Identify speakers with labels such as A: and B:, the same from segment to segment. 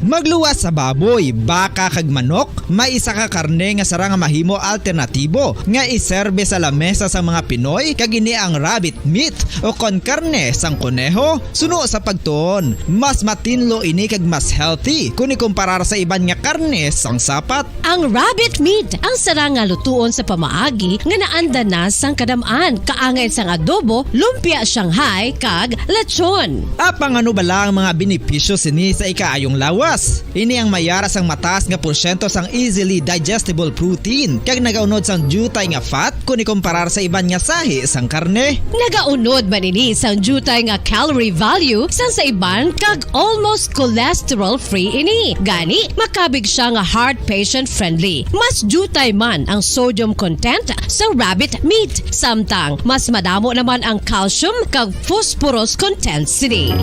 A: Magluwas sa baboy, baka kag manok, may isa ka karne nga sara nga mahimo alternatibo nga iserbe sa lamesa sa mga Pinoy kag ini ang rabbit meat o kon karne sang kuneho. Suno sa pagtuon, mas matinlo ini kag mas healthy kung ikumparar sa iban nga karne sang sapat.
B: Ang rabbit meat ang sara nga lutuon sa pamaagi nga naanda na sang kadamaan, kaangay sang adobo, lumpia Shanghai kag lechon.
A: Apang ano bala ang mga benepisyo sini sa ikaayong lawas? Ini ang mayara sang mataas nga porsyento sang easily digestible protein kag nagaunod sang jutay nga fat kung ikumparar sa iban nga sahi sang karne.
B: Nagaunod man ini sang jutay nga calorie value sang sa iban kag almost cholesterol free ini. Gani makabig siya nga heart patient friendly. Mas jutay man ang sodium content sa rabbit meat, samtang mas madamo naman ang calcium kag phosphorus content sini.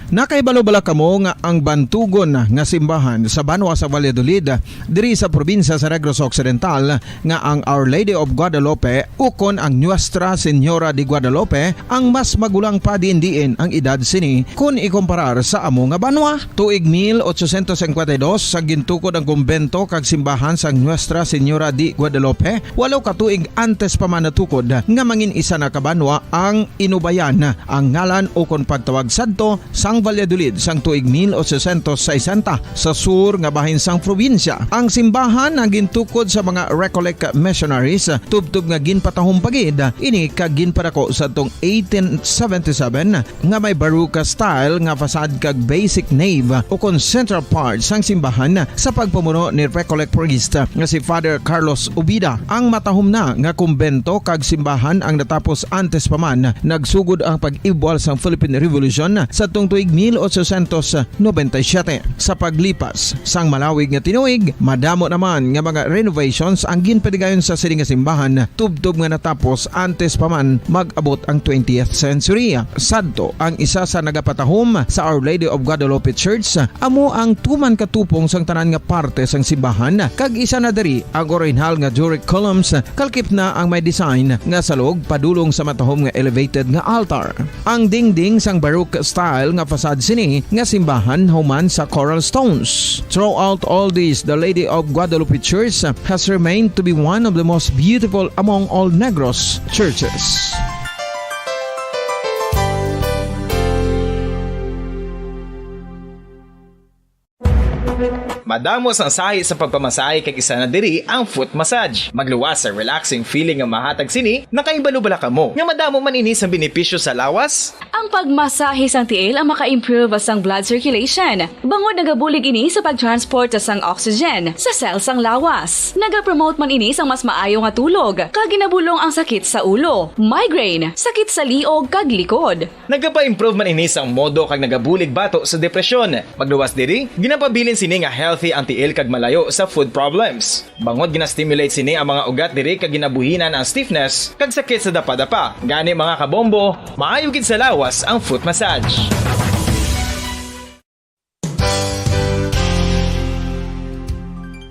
C: Nakaibalo-bala kamo nga ang bantugon nga simbahan sa Banwa sa Valladolid diri sa probinsya sa Negros Occidental nga ang Our Lady of Guadalupe ukon ang Nuestra Señora de Guadalupe ang mas magulang pa diin ang edad sini kung ikumparar sa amo nga banwa. Tuig 1852 sa gintukod ang kumbento kag simbahan sa Nuestra Señora de Guadalupe, walo ka tuig antes pa man natukod nga mangin isa na kabanwa ang inubayan ang ngalan ukon pagtawag sadto sang Valladolid sang tuig 1860 sa sur nga bahin sang probinsya. Ang simbahan ang gintukod sa mga Recollect missionaries tubtub nga ginpatahong pagid ini kag ginpadako sa tong 1877 nga may baroque style nga fasad kag basic nave o kon central part sang simbahan sa pagpamuno ni Recollect priest nga si Father Carlos Ubida. Ang matahom na nga kumbento kag simbahan ang natapos antes pa man nagsugod ang pag-ibwal sang Philippine Revolution sa tong tuig 1897. Sa paglipas sang malawig nga tinuig, madamo naman nga mga renovations ang ginpadigayon sa sining nga simbahan tubtob nga natapos antes pa man mag-abot ang 20th century. Sadto ang isa sa nagapatahom sa Our Lady of Guadalupe Church, amo ang tuman katupong sang tanan nga parte sang simbahan kag isa na diri ang original nga Doric columns kalkip na ang may design nga salog padulong sa matahom nga elevated nga altar. Ang dingding sang baroque style nga fasad sini nga simbahan human sa coral stones. Throughout all this, the Lady of Guadalupe Church has remained to be one of the most beautiful among all Negros churches.
D: Madamos ang sahi sa pagpamasahe kag isa na diri ang foot massage. Magluwas sa relaxing feeling nga mahatag sini, nakaibalo-bala ka mo. Nga madamo man ini sa benepisyo sa lawas.
E: Ang pagmasahe sang tiil ang maka-improve sang blood circulation. Bangod nagabulig ini sa pagtransport sang oxygen sa cell sang lawas. Nagapromote man ini sang mas maayo nga tulog, kag ginabulong ang sakit sa ulo, migraine, sakit sa liog kag likod.
D: Nagapa-improve man ini sang modo kag nagabulig bato sa depresyon. Magluwas diri, ginapabilin sini nga healthy ang tiil kag malayo sa food problems. Bangod gina-stimulate sini ang mga ugat diri kag ginabuhinan ang stiffness kag sakit sa dapa-dapa. Gani mga kabombo, maayo gid sa lawas ang foot massage.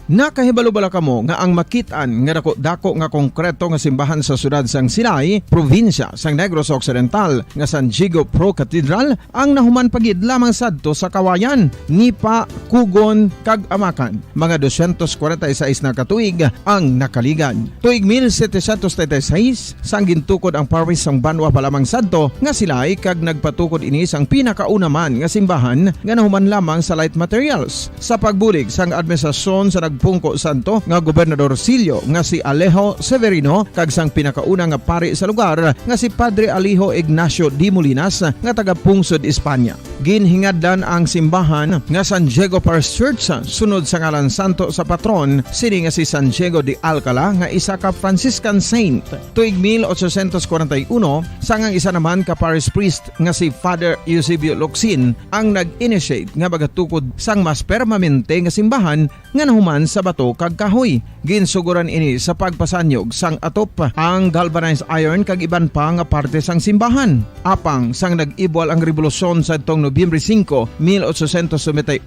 C: Nakahibalo-bala kamo nga ang makitaan nga dako nga konkreto nga simbahan sa sudad sang Sinay, probinsya sang Negros Occidental nga San Diego Pro Cathedral ang nahuman pagid lamang sadto sa Kawayan, Nipa, Kugon kag Amakan. Mga 246 na katuig ang nakaligan. Tuig 1736 sang gintukod ang parish sang Banwa pa lamang sadto nga Silay kag nagpatukod ini sang pinakauna man nga simbahan nga nahuman lamang sa light materials. Sa pagbulig sang administrasyon sa pungko santo nga Gobernador Silio nga si Alejo Severino kag sang pinakauna nga pari sa lugar nga si Padre Alejo Ignacio de Molinas nga taga Pungsod, Espanya. Ginhingadlan ang simbahan nga San Diego Parish Church sunod sa ngalan santo sa patron sini nga si San Diego de Alcala nga isa ka Franciscan saint. Tuig 1841 sang ang isa naman ka parish priest nga si Father Eusebio Locsin ang nag-initiate nga bagatukod sang mas permanente nga simbahan nga nahuman sa bato kag kahoy. Ginsuguran ini sa pagpasanyog sang atop ang galvanized iron kag iban pa nga parte sang simbahan. Apang sang nag-ibwal ang revolusyon sa tong Nobyembre 5, 1898,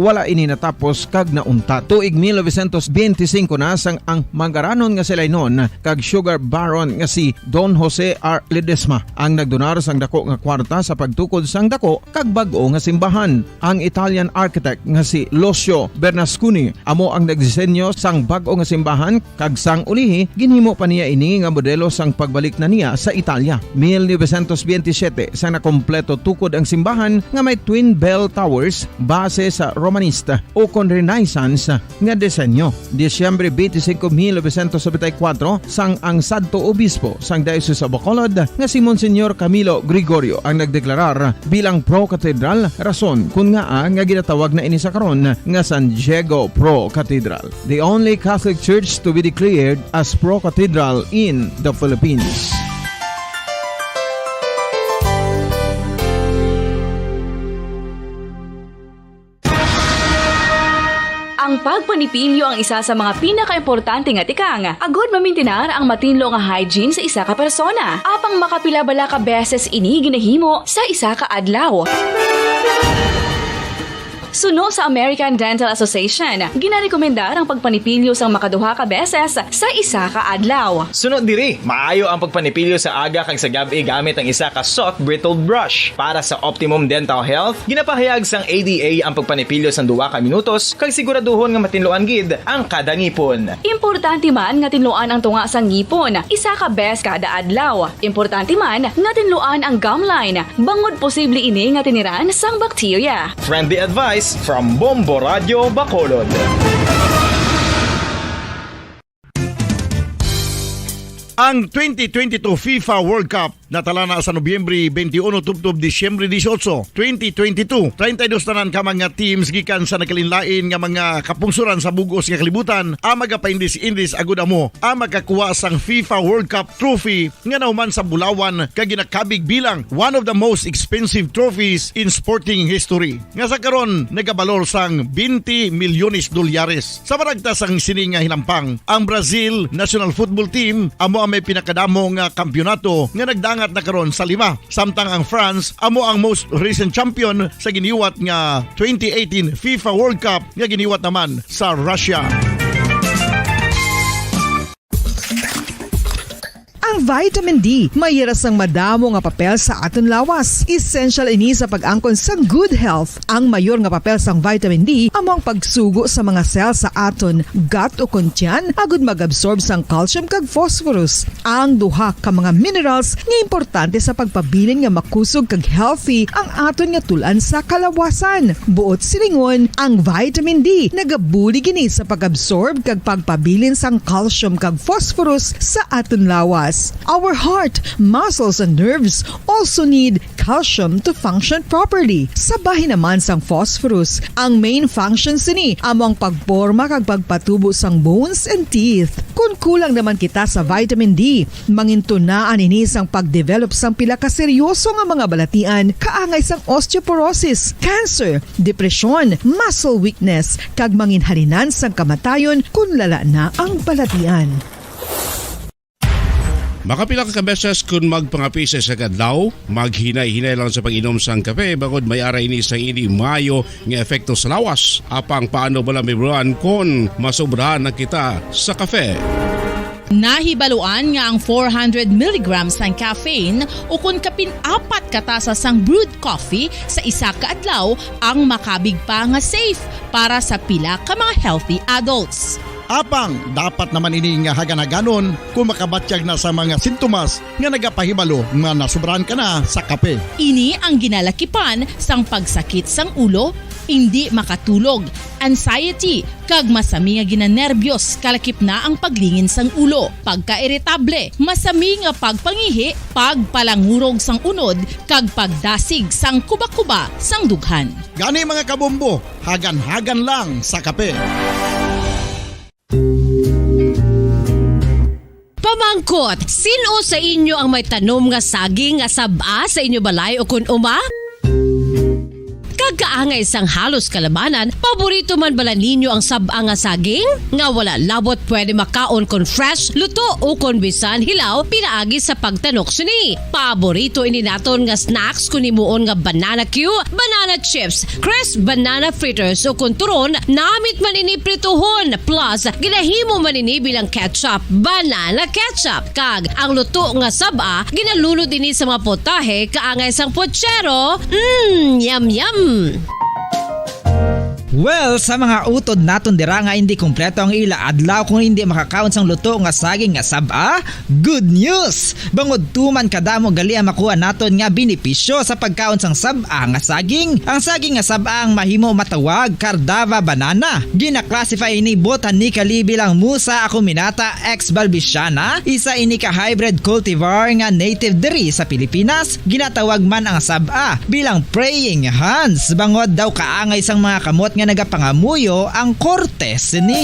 C: wala ini natapos kag naunta. Tuig 1925 na sang ang mangaranon nga sila noon kag sugar baron nga si Don Jose R. Ledesma ang nagdonar sang dako nga kwarta sa pagtukod sang dako kag bag-o nga simbahan. Ang Italian architect nga si Lucio Bernasconi amo ang nagdisenyo sang bag-o nga simbahan kag sang ulihi ginhimo pa niya ini nga modelo sang pagbalik na niya sa Italia. 1927 sang nakompleto tukod ang simbahan nga may twin bell towers base sa Romanista o kon Renaissance nga disenyo. Disyembre 25, 1974 sang ang Santo Obispo sang Diocese of Bacolod nga si Monsignor Camilo Gregorio ang nagdeklarar bilang pro-cathedral, rason kung nga ginatawag na ini sa karon nga San Diego Pro-Cathedral, the only Catholic church to be declared as pro-cathedral in the Philippines.
E: Ang pagpanipilyo ang isa sa mga pinaka-importante nga tikang. Agod mamintinar ang matinlo nga hygiene sa isa ka persona. Apang makapila-bala ka beses ini ginahimo sa isa ka adlaw. Suno sa American Dental Association, ginarekomendar ang pagpanipilyo sang makaduha ka beses sa isa ka adlaw.
D: Sunod diri, maayo ang pagpanipilyo sa aga kag sa gabi gamit ang isa ka soft brittle brush. Para sa optimum dental health, ginapahayag sang ADA ang pagpanipilyo sang 2 ka minutos kag siguraduhon nga matinluan gid ang kada ngipon.
E: Importante man nga tinluan ang tunga sang ngipon, isa ka bes kada adlaw. Importante man nga tinluan ang gum line, bangod posible ini nga tiniran sang bakterya.
D: Friendly advice from Bombo Radio Bacolod.
F: Ang 2022 FIFA World Cup natala na sa Nobyembre 21 tubtob Disyembre 18, 2022. 32 tanan ka mga teams gikan sa nakalinlain nga mga kapungsuran sa bugos nga kalibutan ang magapaindis-indis agud amo ang makakuha sang FIFA World Cup trophy nga nauman sa Bulawan kag ginakabig bilang one of the most expensive trophies in sporting history. Nga sa karon nagabalor sang 20 milyones dolyares. Sa maragtas ang sini nga hilampang, ang Brazil National Football Team amo ang may pinakadamo nga kampyonato nga nagdangat na karon sa 5. Samtang ang France amo ang most recent champion sa giniwat nga 2018 FIFA World Cup nga giniwat naman sa Russia.
G: Ang vitamin D mayira sang madamo nga papel sa aton lawas. Essential ini sa pag-angkon sa good health. Ang mayor nga papel sang vitamin D amo ang pagsugo sa mga cell sa aton gut o kuntyan agud mag-absorb sang calcium kag phosphorus. Ang duha ka mga minerals nga importante sa pagpabilin nga makusog kag healthy ang aton nga tulan sa kalawasan. Buot silingon, ang vitamin D nagabuli gini sa pag-absorb kag pagpabilin sang calcium kag phosphorus sa aton lawas. Our heart, muscles, and nerves also need calcium to function properly. Sabay naman sang phosphorus, ang main function sini among pagporma kag pagpatubo sang bones and teeth. Kung kulang naman kita sa vitamin D, mangintunaan ini sang pagdevelop sang pila ka seryoso nga mga balatian, kaangay sang osteoporosis, cancer, depresyon, muscle weakness, kag manginhalinan sang kamatayon kung lala na ang balatian.
H: Makapila ka beses kung magpangapisa sa kadlaw, maghinay-hinay lang sa pag-inom sang kape bagod may ara ini sang ini mayo nga epekto sa lawas. Apang paano bala mibruan kung masobrahan na kita sa kape?
I: Nahibaluan nga ang 400 mg ng caffeine o kung kapin-4 katasa sang brewed coffee sa isa ka adlaw ang makabig pa nga safe para sa pila ka mga healthy adults.
F: Apang dapat naman ini nga haganaganon kung makabatyag na sa mga sintomas nga nagapahibalo nga nasubrahan ka na sa kape.
I: Ini ang ginalakipan sang pagsakit sang ulo, hindi makatulog, anxiety, kag masami nga ginanerbiyos kalakip na ang paglingin sang ulo, pagka-iritable, masami nga pagpangihi, pagpalangurog sang unod, kag pagdasig sang kuba-kuba sang dughan.
F: Gani mga kabombo, hagan-hagan lang sa kape.
B: Pamangkot, sino sa inyo ang may tanom nga saging nga saba sa inyo balay o kun uma? kag kaangay sang halos kalabanan, paborito man bala ninyo ang sab-a nga saging? Nga wala labot pwede makaon kon fresh, luto o kon bisan hilaw pinaagi sa pagtanok sini. Paborito ini naton nga snacks kun himuon nga banana Q, banana chips, crisp banana fritters o kun turon, namit man ini prituhon plus ginahimo man ini bilang ketchup, banana ketchup. Kag ang luto nga sab-a ginalunod ini sa mga potahe kaangay sang pochero. Yum yum.
A: Well, sa mga utod naton dira nga hindi kumpleto ang ila adlaw kung hindi makakaon sang luto nga saging nga sab-a, good news! Bangod tuman kadamo gali ang makuha naton nga benepisyo sa pagkaon sang sab-a nga saging. Ang saging nga sab-a ang mahimo matawag Cardava banana. Gina-classify ini botanically bilang Musa acuminata ex balbisiana, isa ini ka hybrid cultivar nga native diri sa Pilipinas. Ginatawag man ang sab-a bilang praying hands. Bangod daw kaangay sang mga kamot nga nagapangamuyo ang kortes ni.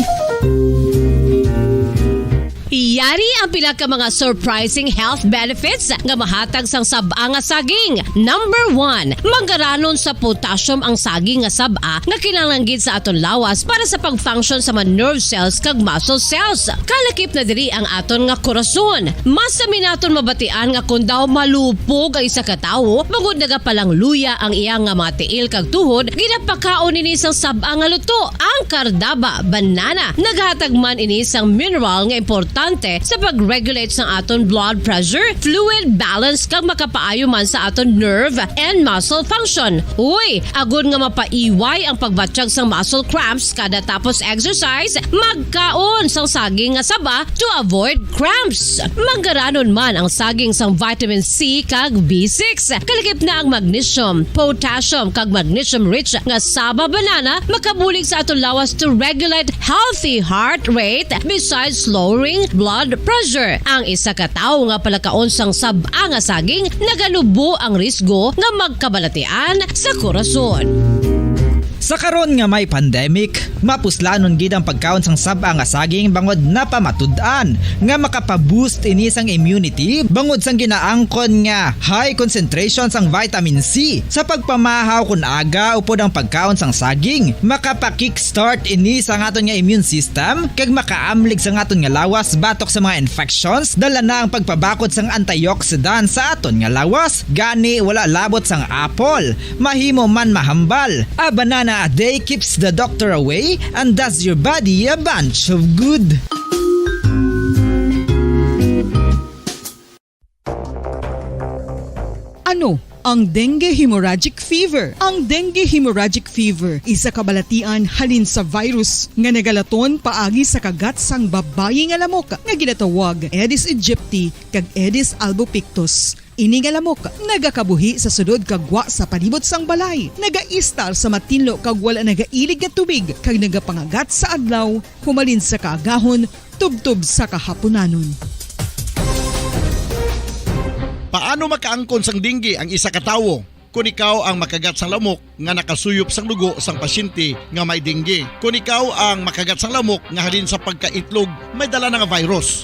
B: Iyari ang pila ka mga surprising health benefits nga mahatag sang sab-a nga saging. Number 1, manggaranon sa potassium ang saging nga sab-a nga kinahanglan gid sa aton lawas para sa pag-function sa mga nerve cells kag muscle cells. Kalakip na diri ang aton nga korason. Mas sa minaton mabatian nga kun daw malupog ang isa ka tawo, bangod nagapalang luya ang iyang nga mga tiil kag tuhod, ginapakaon ini sang sab-a nga luto. Ang Cardava banana naghatag man ini sang mineral nga importante sa pag-regulate sa aton blood pressure, fluid balance kag makapaayo man sa aton nerve and muscle function. Uy, agud nga mapaiway ang pagbatsyag sang muscle cramps kada tapos exercise, magkaon sang saging nga saba to avoid cramps. Manggaranon man ang saging sang vitamin C kag B6. Kalikip na ang magnesium, potassium kag magnesium rich nga saba banana makabulig sa aton lawas to regulate healthy heart rate besides lowering blood pressure. Ang isa ka tawo nga palakaon sang sab-a nga saging naganubo ang risgo nga magkabalatian sa korason.
A: Sa karon nga may pandemic, mapuslanon gid ang pagkaon sang sab-a nga saging bangod napamatud-an nga makapaboost ini sang immunity bangod sang ginaangkon nga high concentration sang vitamin C. Sa pagpamahaw kun aga upod ang pagkaon sang saging, makapa-kickstart ini sa aton nga immune system kag makaamlig sa aton nga lawas batok sa mga infections. Dala na ang pagpabakod sang antioxidant sa aton nga lawas. Gani wala labot sang apple, mahimo man mahambal. A banana a day keeps the doctor away and does your body a bunch of good.
G: Ano ang dengue hemorrhagic fever? Ang dengue hemorrhagic fever isa kabalatian halin sa virus nga nagalaton paagi sa kagat sang babayi nga lamok nga ginatawag Aedes aegypti kag Aedes albopictus. Ini nga lamok nagakabuhi sa sudod kagwa sa palibot sang balay, nagaistar sa matinlo kag wala nagailig nga tubig kag nagapangagat sa adlaw, humalin sa kaagahon, tubtob sa kahaponanon.
F: Paano makaangkon sang dengue ang isa ka tawo? Kung ikaw ang makagat sang lamok nga nakasuyop sang dugo sang pasyente nga may dengue. Kung ikaw ang makagat sang lamok nga halin sa pagkaitlog may dala nga virus.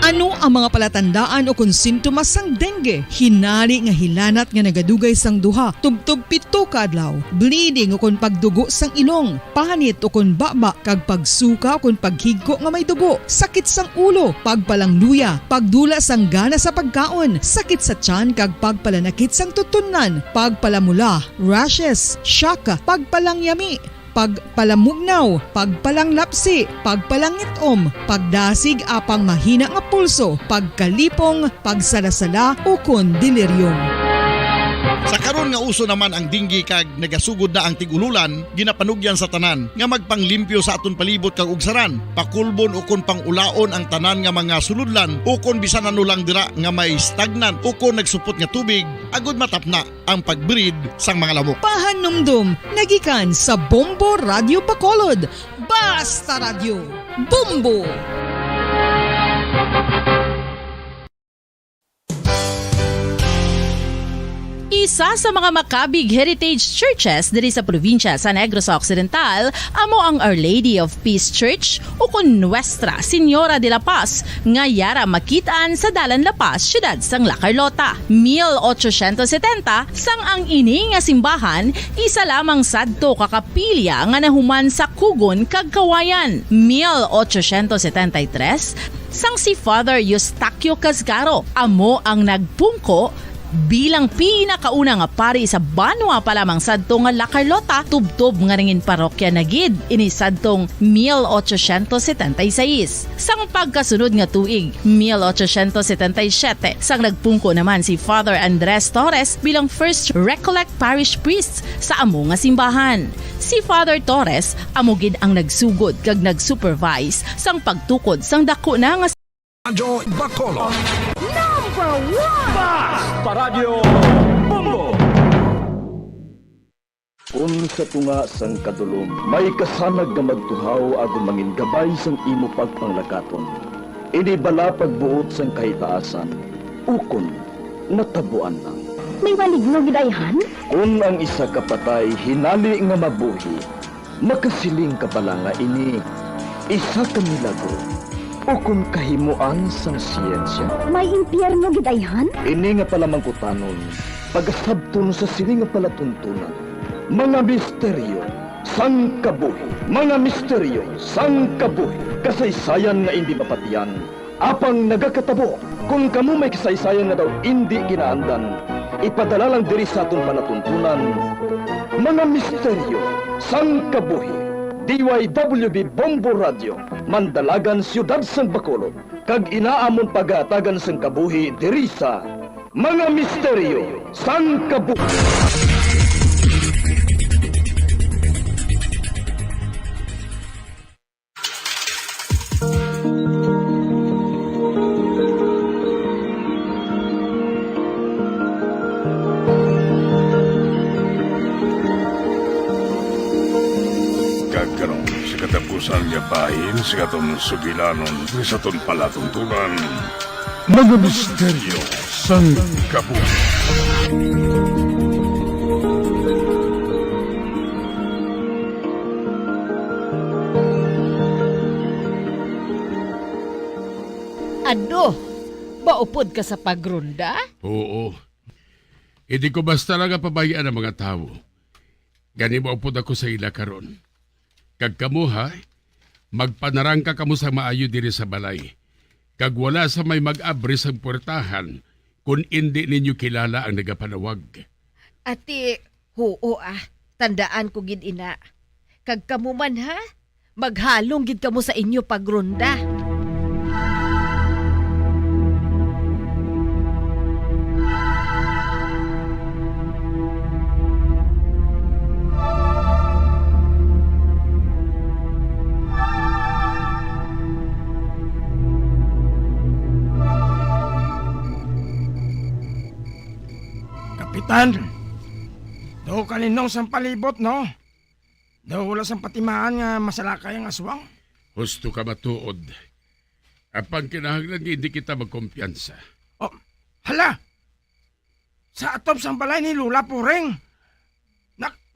G: Ano ang mga palatandaan o kung sintomas sang dengue? Hinari nga hilanat nga nagadugay sang duha, tubtob pito ka adlaw, bleeding o kung pagdugo sang ilong, panit o kung baba, kag pagsuka o kung paghigko nga may dugo, sakit sang ulo, pagpalangluya, pagdula sang gana sa pagkaon, sakit sa tiyan kag pagpalanakit sang tutunan, pagpalamula, rashes, shock, pagpalangyami, pagpalamugnaw, pagpalanglapsi, pagpalangitom, pagdasig apang mahina nga pulso, pagkalipong, pagsalasala o kon delirium.
F: Sa karon nga uso naman ang dengue kag nagasugod na ang tigululan, ginapanugyan sa tanan nga magpanglimpyo sa aton palibot kag ugsaran, pakulbon o kon pangulaon ang tanan nga mga suludlan o kon bisan ano lang dira nga may stagnant o kon nagsupot nga tubig, agud matapna ang pagbreed sang mga lamok.
G: Pahanumdum, nagikan sa Bombo Radio Bacolod. Basta Radio, Bombo!
I: Isa sa mga makabig heritage churches diri sa probinsya sa Negros Occidental amo ang Our Lady of Peace Church o kun Nuestra Señora de la Paz nga yara makitaan sa Dalan La Paz, siyudad sang La Carlota. 1870 sang ang ini nga simbahan isa lamang sadto kakapilya nga nahuman sa Kugon kag Kawayan. 1873 sang si Father Eustaquio Casgaro amo ang nagpungko bilang pinakauna nga pari sa banwa pa lamang sadto nga La Carlota, tubtob nga ringin parokya na gid ini sadtong 1876. Sang pagkasunod nga tuig 1877 sang nagpungko naman si Father Andres Torres bilang first Recollect Parish Priest sa amo nga simbahan. Si Father Torres amo gid ang nagsugod kag nagsupervise sang pagtukod sang dako na nga
J: Radyo Bacolod.
K: Kung sa tunga sang kadulom, may kasanag nga magtuhaw agon mangin gabay sang imo pagpanglakaton. Ini bala pagbuot sang kahitaasan, ukon natabuan lang.
L: May maligno gidayhan?
K: Kung ang isa ka patay hinali nga mabuhi, makasiling ka pala nga ini isa ka milagro. Ukon kahimuan sang siyensya.
L: May impyerno gidayhan?
K: Ini nga pala mangkutanon, pagasabton sa sili nga palatuntunan. Mga misteryo sang kabuhi. Mga misteryo sang kabuhi. Kasaysayan nga hindi mapatiyan. Apang nagakatabo, kung kamo may kasaysayan nga daw hindi ginaandan, ipadala lang diri sa aton palatuntunan. Mga misteryo sang kabuhi. DYWB Bombo Radio, Mandalagan, Siyudad sang Bacolod. Kag inaamon pagatagan sang kabuhi diri sa Mga Misteryo sang Kabuhi.
J: Kagkaroon sa katapusan niya bahin sa katong sugilanon sa ton palatuntunan. Mga misteryo sang kabuhi.
M: Ano? Maupod ka sa pagrunda?
H: Oo. Hindi ko basta lang pabayaan ang mga tao. Gani maupod ako sa ila karon. Kag kamo ha, magpanarang ka kamo sa maayo diri sa balay. Kag wala sa may mag-abri sa puertahan kung hindi ninyo kilala ang nagapanawag.
M: Ati, oo tandaan ko gid ina. Kag kamo man ha, maghalong gid kamo sa inyo pagrunda.
N: Kapitan, daw kaninong sang palibot, no? Daw wala sang patimaan nga masalakay ang aswang.
H: Husto ka matuod. Apang kinahanglan hindi kita magkumpiyansa.
N: Oh, hala! Sa atop sang balay ni Lula Puring.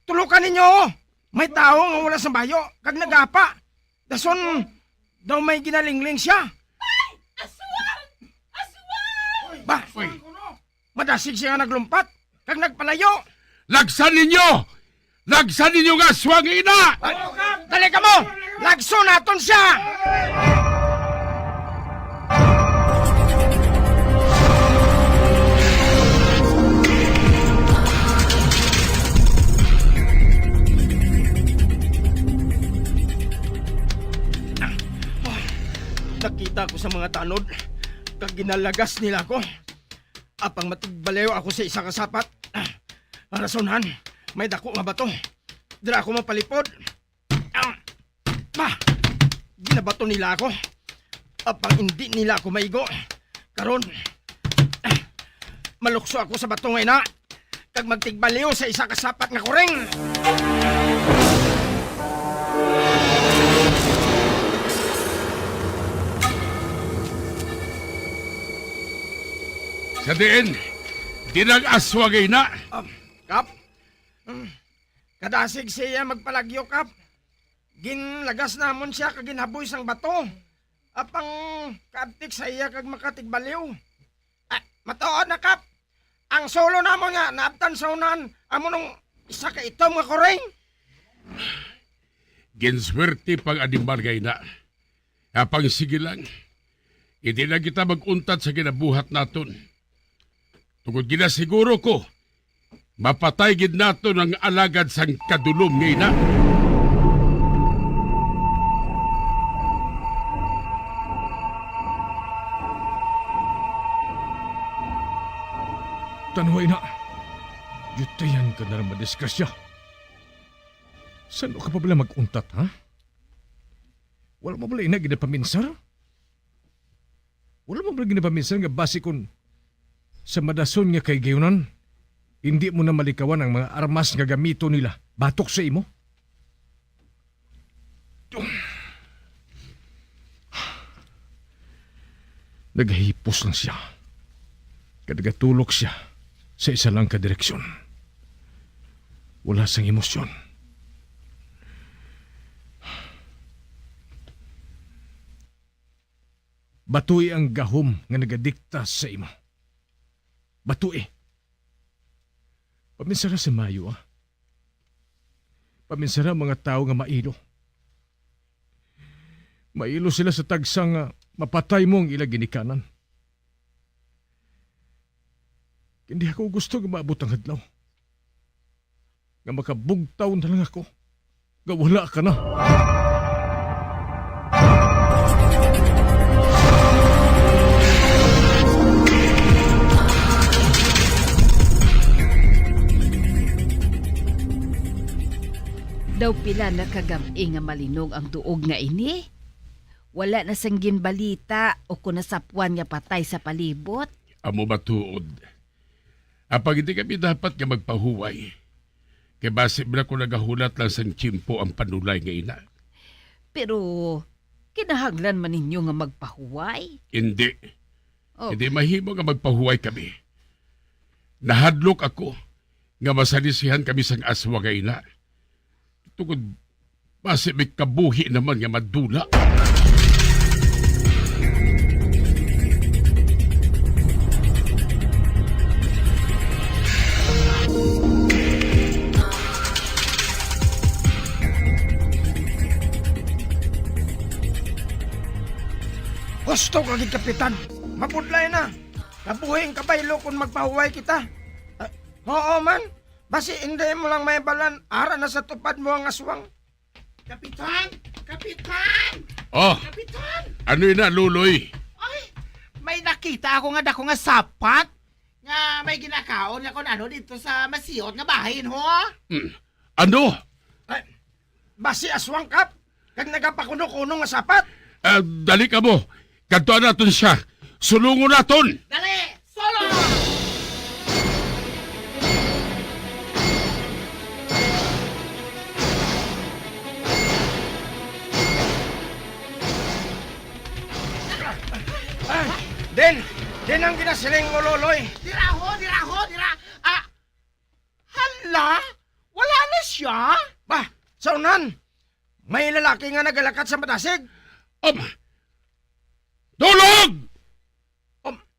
N: Tulukan ninyo! May tao nga wala sang bayo, kag nagapa. Dason, daw may ginalingling siya.
O: Ay! Aswang! Aswang!
N: Ba? Madasig siya nga naglumpat, kag nagpalayo.
H: Lagsan ninyo! Lagsan ninyo nga aswang ina!
N: Dali ka mo! Lagso naton siya! Nakita ko sa mga tanod, kag ginalagas nila ko. Apang matigbalew ako sa isa ka sapat. Rasonan, may dako nga bato. Dira ako mapalipod. Ginabato nila ako. Apang hindi nila ako maigo. Karon, malukso ako sa bato ngayon na. Kag magtigbalew sa isa ka sapat nga kuring.
H: Sa diin,
J: Tinag-aswagay na.
N: Kap, kadasig siya magpalagyo, Kap. Ginlagas namon siya kag ginhaboy sang bato. Apang kaabtik sa iya kag makatigbaliw. Matuod na, Kap. Ang solo namon nga naabtan sa unan amo nung isa ka itom nga koreng.
J: Ginswerte pag adimbargay na. Apang sige lang. Hindi na kita maguntat sa ginabuhat naton. Tungod ginasiguro ko, mapatay gid nato ng alagad sang kadulom ngay na.
P: Tanhoy na. Yutayan ka na naman diskrasya. Saan ka pa bala mag-untat, ha? Wala mo bala ina ginapaminsar? Wala mo bala ginapaminsar nga base kung sa madason nga kay gayunan, hindi mo na malikawan ang mga armas nga gamito nila batok sa imo? Naghihipos lang siya. Kadagatulok siya sa isa lang kadireksyon. Wala sang emosyon. Batuy ang gahom nga nagadikta sa imo. Batuy. Paminsara sa Mayo, ah. Paminsara mga tao nga mailo. Mailo sila sa tagsang mapatay mo ang ilang ginikanan. Hindi ako gusto nga maabot ang hadlaw. Nga makabugtaw na lang ako. Nga wala ka na.
M: Daw pila na kagami nga malinog ang tuog nga ini. Wala na sanggin balita o kung nasapuan nga patay sa palibot.
J: Amo matuod. Apag hindi kami dapat nga magpahuway. Kay base na ko nagahulat lang sang tsimpo ang panulay nga ina.
M: Pero kinahanglan man ninyo nga magpahuway.
J: Hindi.
M: Oh.
J: Hindi mahimo nga magpahuway kami. Nahadlok ako nga masalisihan kami sang aswa nga ina. Tungod base may kabuhi naman nga madula.
N: Gusto ka gid, Kapitan. Mapudlay na. Kabuhing kabaylo kung magpahuway kita. Oo man. Basi hindi mo lang may balan. Ara na sa tupad mo ang aswang.
O: Kapitan! Kapitan!
J: Oh,
O: Kapitan!
J: ano yun na, Luloy?
O: Ay, may nakita ako nga dako nga sapat. Nga may ginakaon nga kung ano dito sa masiyot nga bahin, ho?
J: Ano?
N: Basi aswang, Kap. Kag nagapakuno-kuno nga sapat.
J: Dali ka mo. Kantuan natin siya. Sulungon natin.
O: Dali! Solo!
N: Din ang ginasiling mo, Loloy.
O: Dira ho! Hala? Wala na siya?
N: Bah, sa unan. May lalaki nga nagalakat sa madasig.
J: Dulog!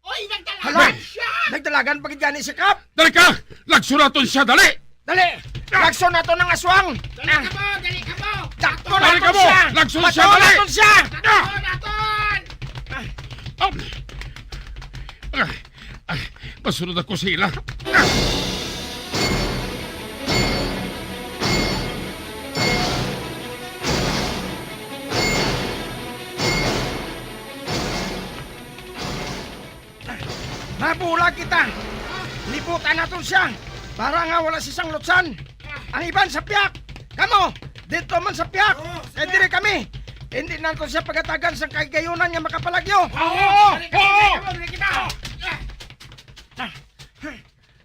O: Oy, nagdalagan siya!
N: Nagdalagan pagid gani si Kap.
J: Dali ka! Lagsunaton siya, dali!
N: Dali! Lagso na to ng aswang!
O: Dali ka mo! Dali ka mo!
N: Takto
J: Dali ka
N: naton
J: mo!
N: siya!
J: Lagso siya,
N: Takto
J: dali!
N: naton siya!
O: Takto naton!
J: Masunod ako sila.
N: Nabula kita! Liputan naton siya! Para nga wala si Sang Lutsan! Ang iban sa piyak! Kamo! Dito man sa piyak! Eh dire kami! Hindi nato siya pagatagan sa kagayunan nga makapalagyo!
O: Oo! Dali kita!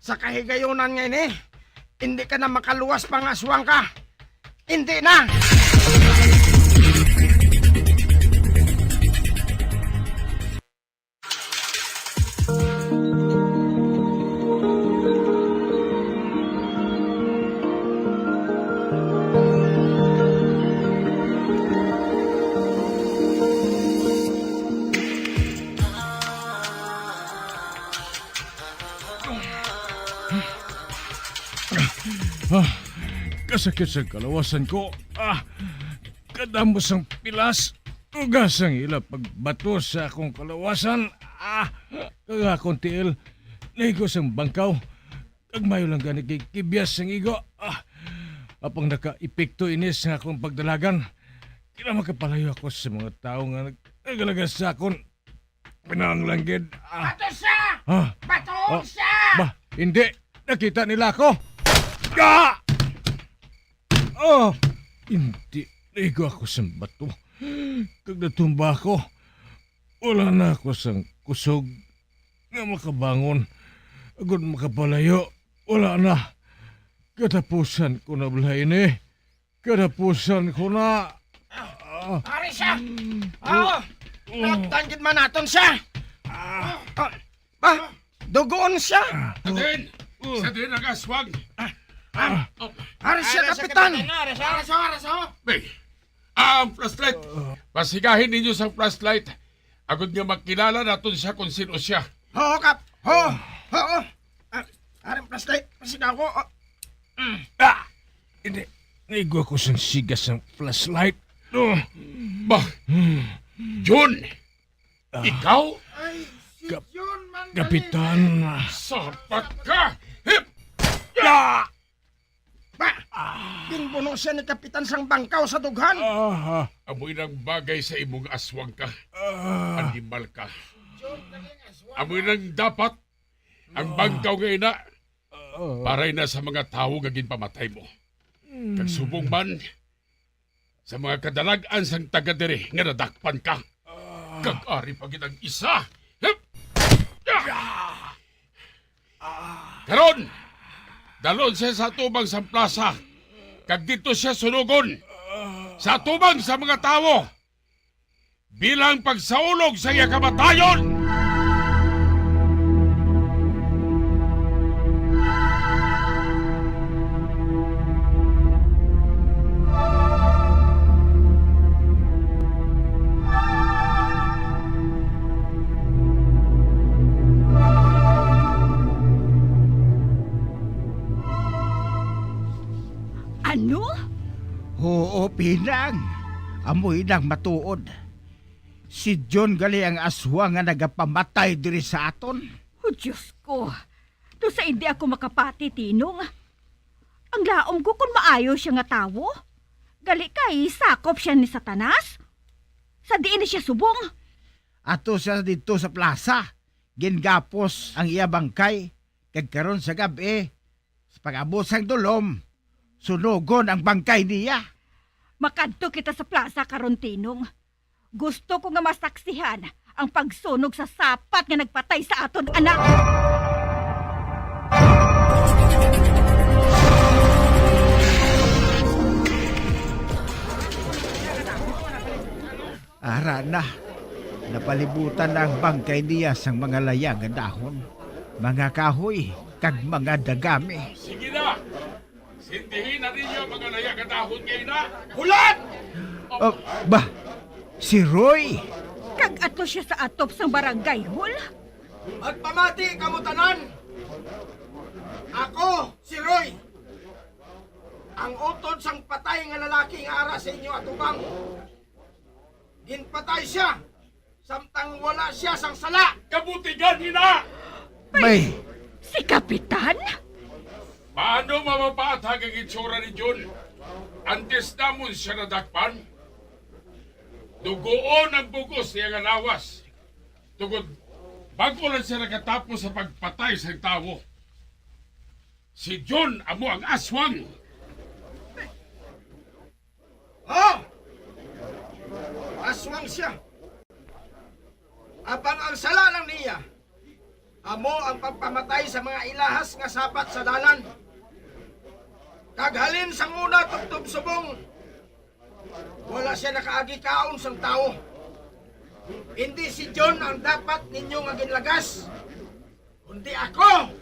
N: Sa kahigayunan nga ini, hindi ka na makaluwas pang aswang ka! Hindi na!
P: Kasakit sa kalawasan ko. Kadamos ang pilas. Ugas ang ila pagbato sa akong kalawasan. Kagakong tiil. Naigo sang bangkaw. Kagmayo lang gani kay kibiyas ang igo. Apang naka-epekto inis nga akong pagdalagan. Kila makapalayo ako sa mga tao nga nagalagas sa akong pinanglanggid.
N: Bato siya! Bato siya!
P: Hindi. Nakita nila ako. Hindi. Naigo ako sa bato. Kag natumba ako, wala na ako sang kusog nga makabangon. Agad makapalayo, wala na. Katapusan ko na balay ni. Katapusan ko na.
N: Ari siya! Tangkid man naton siya! Dugoon siya!
J: Sa din ang aswang.
N: Ari siya, Kapitan!
J: Bay, ang flashlight. Pasigahin ninyo sa flashlight. Agad nga makilala natin siya kung sino siya.
N: Oo, Kap! Oo! Aring flashlight, pasigaw ko.
P: Hindi. Naigo ako sang sigas ng flashlight.
J: John! Ikaw?
N: Ay, si John man
P: Kapitan.
J: Sapat ka!
N: Ginbuno siya ni Kapitan sang bangkaw sa dughan.
J: Amoy ng bagay sa imong aswang ka. Animal ka. Amoy ng dapat ang bangkaw ngayon na paray na sa mga tao gagin pamatay mo. Kagsubong man sa mga kadalagan sang taga-diri nga nadakpan ka. Kag-ari pa gid ang isa. Karon, dalon siya sa tubang sa plaza. Kag dito siya sunugon sa tubang sa mga tao bilang pagsaulog sa iya kamatayon.
M: Ano?
N: Oo, Pinang. Amoy nang matuod. Si John gali ang aswang nga nagapamatay diri sa aton.
L: Oh, Diyos ko. To sa hindi ako makapati, Tinong. Ang laom ko kung maayo siya nga tawo. Gali kay sakop siya ni Satanas. Sa diin siya subong.
N: Ato siya dito sa plaza. Gingapos ang iya bangkay. Kag karon sa gabi, sa pag-abot sang dulom, sunugon ang bangkay niya.
L: Makadto kita sa plaza karon, Tinong. Gusto ko nga masaksihan ang pagsunog sa sapat nga nagpatay sa aton anak.
N: Ara na. Napalibutan na ang bangkay niya sang mga layang nga dahon, mga kahoy, kag mga dagami.
J: Sige na! Sindihin na ninyo mga layag-dahon ngayon na! Hulat!
N: Bah, si Roy!
L: Kag ato siya sa atop sang barangay hall.
N: Magpamati kamutanan! Ako, si Roy! Ang utod sang patay nga lalaki nga ara sa inyo atubang. Ginpatay siya, samtang wala siya sang sala.
J: Kabutigan nina!
N: May!
L: Si Kapitan?
J: Paano mapapaatag ang itsura ni John? Antes namon siya nadakpan? Dugoon ang bugos niya nga lawas. Tugod, bago lang siya nakatapos sa pagpatay sa tao. Si John amo ang aswang.
N: Oh! Aswang siya. Abang ang sala lang niya, amo ang pagpamatay sa mga ilahas nga sapat sa dalan. Kaghalin sang una tubtob subong, wala siya nakaagi kaon sang tao. Hindi si John ang dapat ninyo nga ginlagas, kundi ako.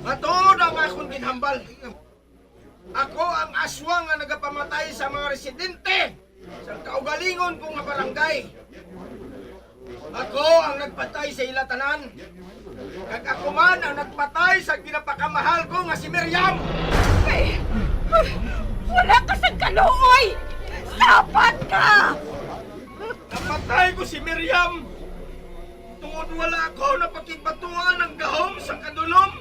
N: Matuod ang akong ginhambal. Ako ang aswang nga nagapamatay sa mga residente sa kaugalingon kong nga barangay. Ako ang nagpatay sa ilatanan. Kag ako man ang nagpatay sa ginapakamahal ko nga si Miriam.
L: Wala ka sa kaluoy! Sapat ka!
N: Napatay ko si Miriam. Tungod wala ako napakigbatuan ng gahom sa kadulom.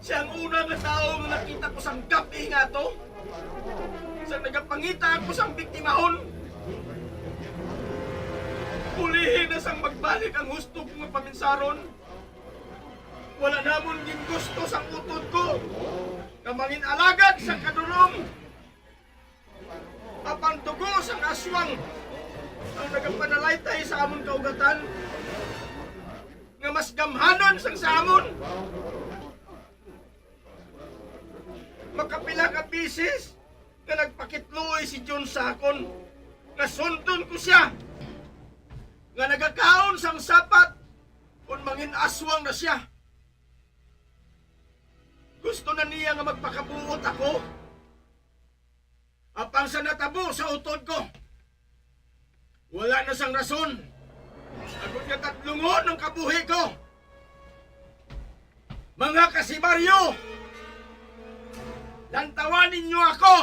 N: Siya ang una nga tao nga nakita ko sang gabi nga to. Sa nagapangita ako sang biktimahon. Pulihin na sang magbalik ang gusto ko nga paminsaron. Wala namon ging gusto sang utod ko. Kamangin alagad sa kadulom. Apang dugo sang aswang ang nagapanalaytay sa amon kaugatan. Nga mas gamhanon sang sa amon. Makapila ka bisis nga nagpakitluoy si John sa akon. Nga sundon ko siya. Nga nagakaon sang sapat kung mangin aswang na siya. Gusto na niya nga magpakabuot ako. Apang sa natabo sa utod ko. Wala na sang rason. Agod nga tatlungon ng kabuhi ko. Mga kasimaryo! Lantawan ninyo ako!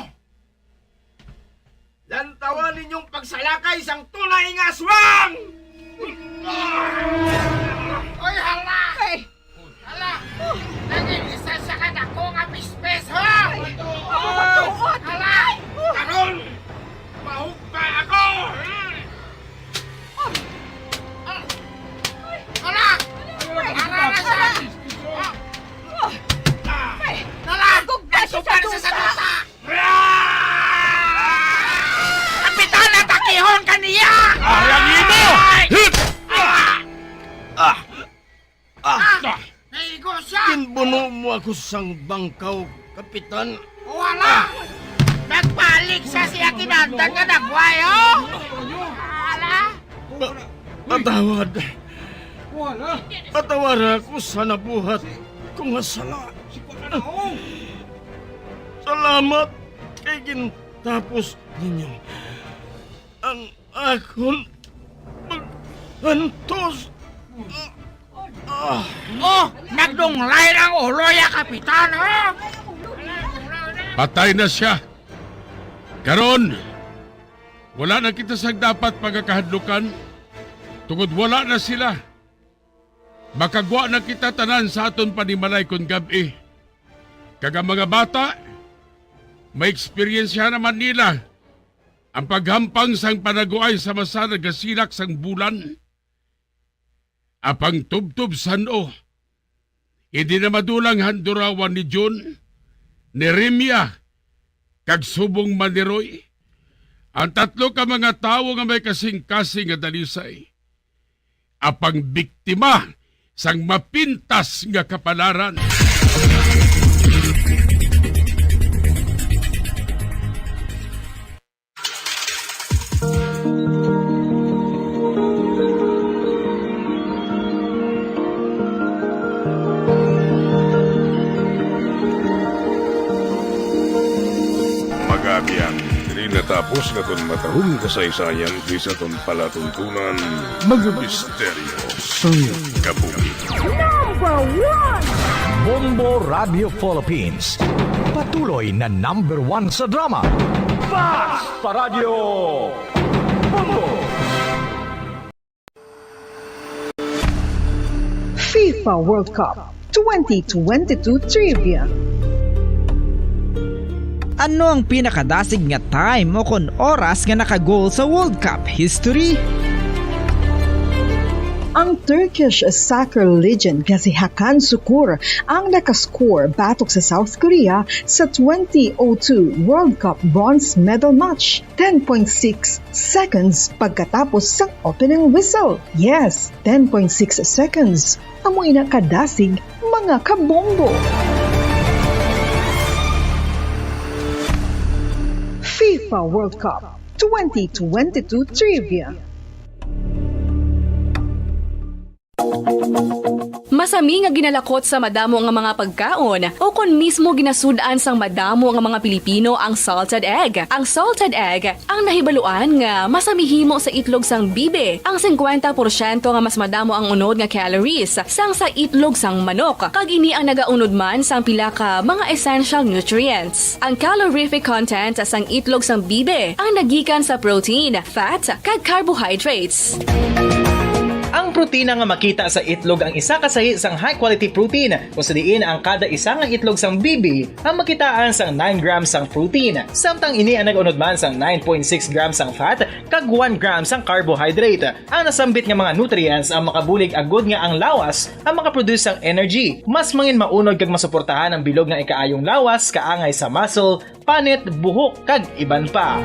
N: Lantawan ninyong pagsalakay sang tunay nga aswang!
O: Oy, hala! Hala! Naging isa sa kadako nga bispes, ha? Hala!
N: Karon! Mahugpa ako!
O: Hala! Hala na siya! Hala! Super sa saduta! Kapitan, natakihon ka niya!
N: Ayangin mo!
O: Naigo siya!
N: Kinbuno mo ako sang bangkaw, Kapitan.
O: Wala! Nagbalik siya siya kinandan nga nagwayo! Hala!
N: Patawad. Patawad ako sa nabuhat kong sala. Salamat kay gintapos ninyo ang akon maghantos.
O: Oh! Nagdunglay ng ulo ya, Kapitan, ha?
J: Patay na siya. Karon, wala na kita sa dapat pagkakahadlukan. Tungod wala na sila. Makagwa na kita tanan sa aton panimalay kon gabi. Kaga mga bata, may eksperyensya naman nila ang paghampang sang panaguay sa masa nagasilak sang bulan. Apang tubtub sano, hindi na madulang handurawan ni John, ni Remia, kag subong Maniroy, ang tatlo ka mga tao nga may kasing-kasing nga dalisay. Apang biktima sang mapintas nga kapalaran.
Q: Magabiang, dili natapos na ton matahong kasaysayan di sa ton palatuntunan mga misteryo sa kabuhi.
R: Number 1! Bombo Radio Philippines. Patuloy na number 1 sa drama. Fast Paradyo Bombo!
G: FIFA World Cup 2022 Trivia.
A: Ano ang pinakadasig nga time o kon oras nga nakagol sa World Cup history?
G: Ang Turkish soccer legend nga si Hakan Şükür ang nakascore batok sa South Korea sa 2002 World Cup bronze medal match. 10.6 seconds pagkatapos sa opening whistle. Yes, 10.6 seconds. Amoy na kadasig mga kabombo. FIFA World Cup 2022 Trivia.
E: masami nga ginalakot sa madamo nga mga pagkaon o kon mismo ginasudaan sang madamo nga mga Pilipino ang salted egg. Ang salted egg ang nahibaluan nga masamihimo sa itlog sang bibe. Ang 50% nga mas madamo ang unod nga calories sang sa itlog sang manok. Kag ini ang nagaunod man sang pila ka mga essential nutrients. Ang calorific content sang itlog sang bibe ang nagikan sa protein, fat, kag carbohydrates.
D: Ang protina nga makita sa itlog ang isa kasahi sang high quality protein kung sa diin ang kada isa nga itlog sang bibi ang makitaan sang 9 grams sang protein. Samtang ini ang nag-unod man sang 9.6 grams sang fat kag 1 grams sang carbohydrate. Ang nasambit nga mga nutrients ang makabulig agud nga ang lawas ang makaproduce sang energy. Mas mangin maunod kag masuportahan ang bilog nga ikaayong lawas kaangay sa muscle, panit, buhok kag iban pa.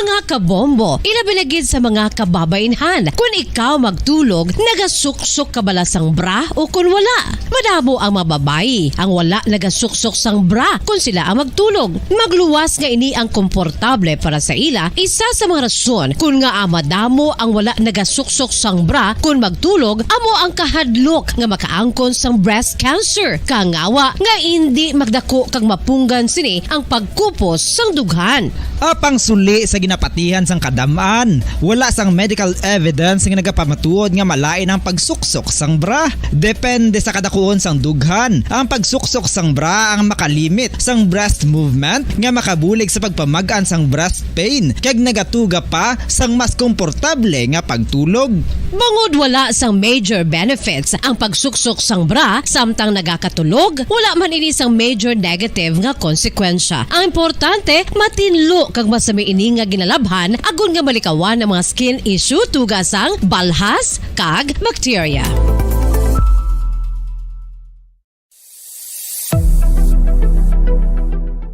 B: Mga kabombo, ilabinagid sa mga kababainhan. Kung ikaw magtulog, nagasuksok ka bala sang bra o kung wala. Madamo ang mababayi ang wala nagasuksok sang bra kung sila ang magtulog. Magluwas nga ini ang komportable para sa ila. Isa sa mga rason kung nga madamo ang wala nagasuksok sang bra kung magtulog, amo ang kahadlok nga makaangkon sang breast cancer. Kangawa nga hindi magdako kag mapunggan sini ang pagkupos sang dughan.
A: Apang suli sa ginapatihan sang kadamaan, wala sang medical evidence nga nagapamatuod nga malain ang pagsuksok sang bra. Depende sa kadakuon sang dughan. Ang pagsuksok sang bra ang makalimit sang breast movement nga makabulig sa pagpamagaan sang breast pain kag nagatuga pa sang mas komportable nga pagtulog.
B: Bangod wala sang major benefits ang pagsuksok sang bra samtang nagakatulog, wala man ini sang major negative nga konsekwensya. Ang importante, matinlo kag masami ini nga ginalabhan agon nga malikawan ang mga skin issue tugasang balhas kag bacteria.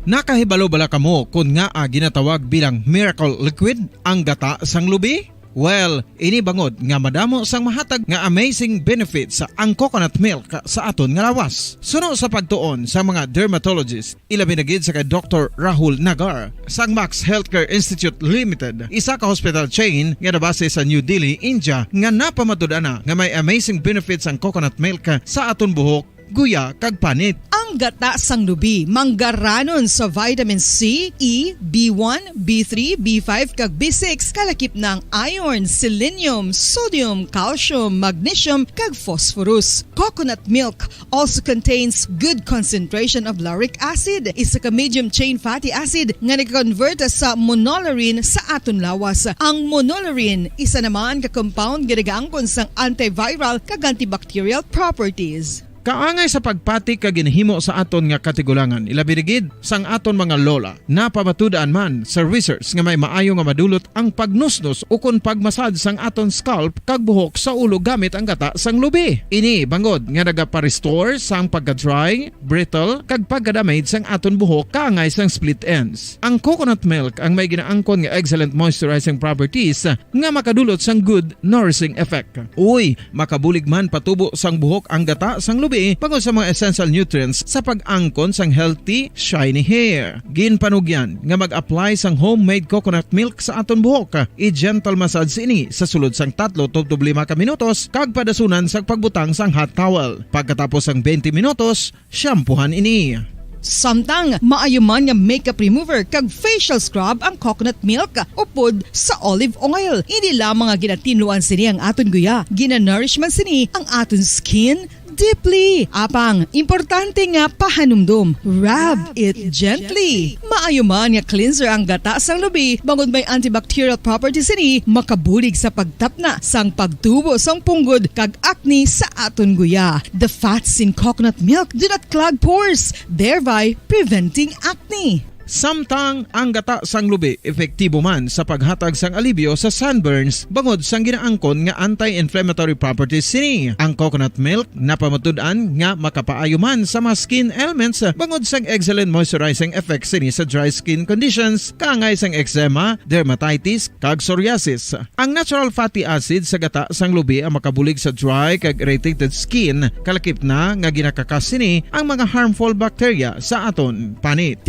C: Nakahibalo bala kamo kung nga ginatawag bilang miracle liquid ang gata sang lubi? Well, ini bangod nga madamo sang mahatag nga amazing benefit sa ang coconut milk sa aton nga lawas. Suno sa pagtuon sa mga dermatologist, ilabinagid sa kay Dr. Rahul Nagar sang Max Healthcare Institute Limited, isa ka hospital chain nga nabase sa New Delhi, India, nga napamatud-ana nga may amazing benefits ang coconut milk sa aton buhok, guya kag panit.
G: Ang gata sang lubi manggaranon sa vitamin C, E, B1, B3, B5 kag B6 kalakip ng iron, selenium, sodium, calcium, magnesium kag phosphorus. Coconut milk also contains good concentration of lauric acid, isa ka medium chain fatty acid nga nag-convert sa monolarin sa aton lawas. Ang monolarin isa naman ka compound nga nagaangkon sang antiviral kag antibacterial properties.
C: Kaangay sa pagpati ka ginhimo sa aton nga katigulangan, ilabirigid sang aton mga lola na pamatudaan man sa research nga may maayo nga madulot ang pagnusnos o kun pagmasad sang aton scalp kag buhok sa ulo gamit ang gata sang lubi. Ini bangod nga nagapa-restore sang pagka-dry, brittle kag pagka-damage sang aton buhok kaangay sang split ends. Ang coconut milk ang may ginaangkon nga excellent moisturizing properties nga makadulot sang good nourishing effect. Uy, makabulig man patubo sang buhok ang gata sang lubi pagod sa mga essential nutrients sa pag-angkon sang healthy, shiny hair. Ginpanugyan nga mag-apply sang homemade coconut milk sa aton buhok. I-gentle massage ini sa sulod sang 3-5 ka minutos kag padasunan sang pagbutang sang hot towel. Pagkatapos sang 20 minutos, shampoohan ini.
G: Samtang maayuman nga makeup remover kag facial scrub ang coconut milk upod sa olive oil. Hindi lamang nga ginatinluan sini ang aton guya, ginanourishman sini ang aton skin deeply. Apang, importante nga pahanumdum. Rub it gently. Maayuman nga cleanser ang gata sang lubi, bangod may antibacterial properties ini, makabulig sa pagtapna sang pagtubo sang punggod kag acne sa aton guya. The fats in coconut milk do not clog pores, thereby preventing acne.
C: Samtang ang gata sang lubi epektibo man sa paghatag sang alibyo sa sunburns bangod sang ginaangkon nga anti-inflammatory properties sini. Ang coconut milk napamatud-an nga makapaayo man sa mga skin ailments bangod sang excellent moisturizing effects sini sa dry skin conditions kaangay sang eczema, dermatitis kag psoriasis. Ang natural fatty acid sa gata sang lubi ang makabulig sa dry kag irritated skin kalakip na nga ginakakas sini ang mga harmful bacteria sa aton panit.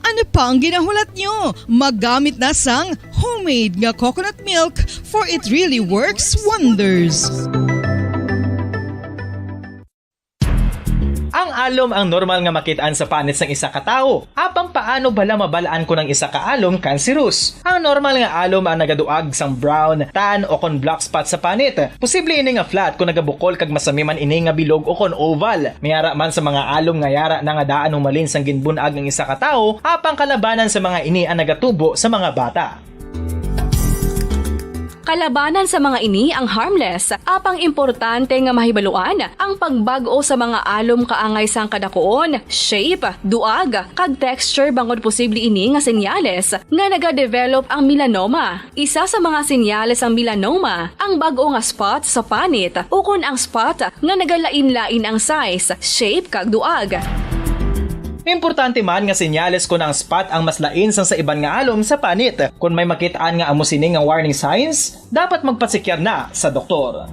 G: Ano Ano pa ang ginahulat nyo? Maggamit na sang homemade nga coconut milk for it really works wonders.
D: Ang alom ang normal nga makitaan sa panit sang isa ka tawo. Apang paano bala mabalaan ko ng isa ka alom cancerous? Ang normal nga alom ang nagaduag sang brown, tan o kon black spot sa panit. Posible ini nga flat kung nagabukol kag masami man ini nga bilog o kon oval. Mayara man sa mga alom nga yara na nga daan humalin sang ginbunag ng isa ka tawo, apang kalabanan sa mga ini ang nagatubo sa mga bata.
E: Kalabanan sa mga ini ang harmless, apang importante nga mahibaluan ang pagbago sa mga alom kaangay sang kadakuon, shape, duag, kag texture bangod posible ini nga senyales nga nagadevelop ang melanoma. Isa sa mga senyales ang melanoma, ang bago nga spot sa panit o kun ang spot nga nagalain-lain ang size, shape kag duag.
D: Importante man nga senyales kung ang spot ang mas lain sang sa iban nga alom sa panit. Kung may makitaan nga amo sini nga warning signs, dapat magpasikyar na sa doktor.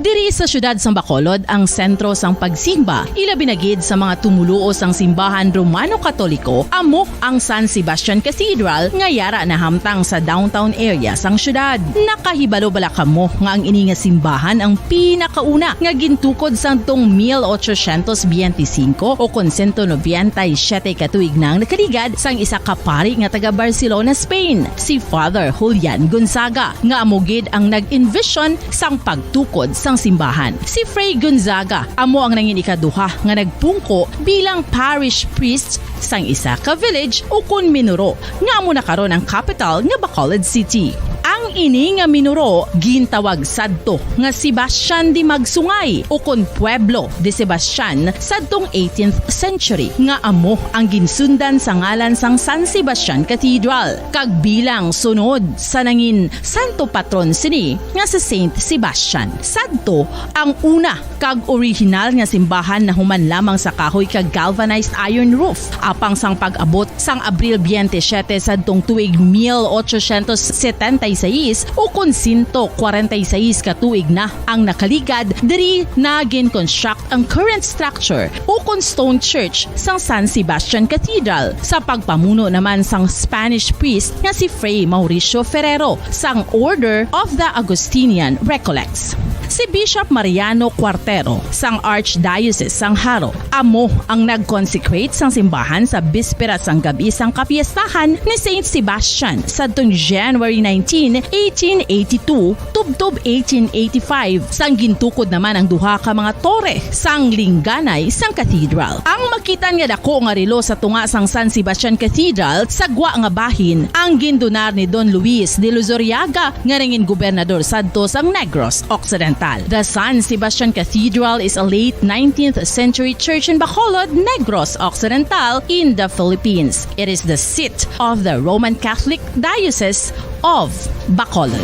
I: Diri sa syudad sang Bacolod ang sentro sang pagsimba, ilabi na gid sa mga tumuluo sang simbahan Romano-Katoliko, amo ang San Sebastian Cathedral nga yara na hamtang sa downtown area sang syudad. Nakahibalo bala kamo nga ang ini nga simbahan ang pinakauna nga gintukod sang tong 1825 o kon 197 katuig nang nakaligad sang isa ka pari nga taga Barcelona, Spain, si Father Julian Gonzaga, nga amo gid ang nag-envision sang pagtukod sang simbahan. Si Fray Gonzaga amo ang nangin ikaduha nga nagpungko bilang parish priest sang isa ka village o kun Minuro nga amo na karon ang capital nga Bacolod City. Ang ini nga Minuro gintawag sadto nga Sebastian de Magsungay o kun Pueblo de Sebastian sadtong 18th century nga amo ang ginsundan sa ngalan sang San Sebastian Cathedral kag bilang sunod sa nangin santo patron sini nga sa Saint Sebastian. Sadto ang una kag original nga simbahan na human lamang sa kahoy kag galvanized iron roof apang sang pag-abot sang Abril 27 sadtong tuig 1876 o kun 146 katuig na ang nakaligad diri na gin-construct ang current structure o kun stone church sang San Sebastian Cathedral sa pagpamuno naman sang Spanish priest nga si Fray Mauricio Ferrero sang Order of the Augustinian Recollects. Si Bishop Mariano Cuartero sang Archdiocese sang Haro amo ang nag-consecrate sang simbahan sa bispera sang gabi sang kapiestahan ni Saint Sebastian sadtong January 19, 1882 tubtob 1885 sang gintukod naman ang duha ka mga tore sang lingganay sang cathedral. Ang makitan nga dako nga relo sa tunga sang San Sebastian Cathedral sa gwa nga bahin ang gindonar ni Don Luis de Luzuriaga nga nangin gobernador sadto sang Negros Occidental. The San Sebastian Cathedral is a late 19th century church in Bacolod, Negros Occidental in the Philippines. It is the seat of the Roman Catholic Diocese of Bacolod.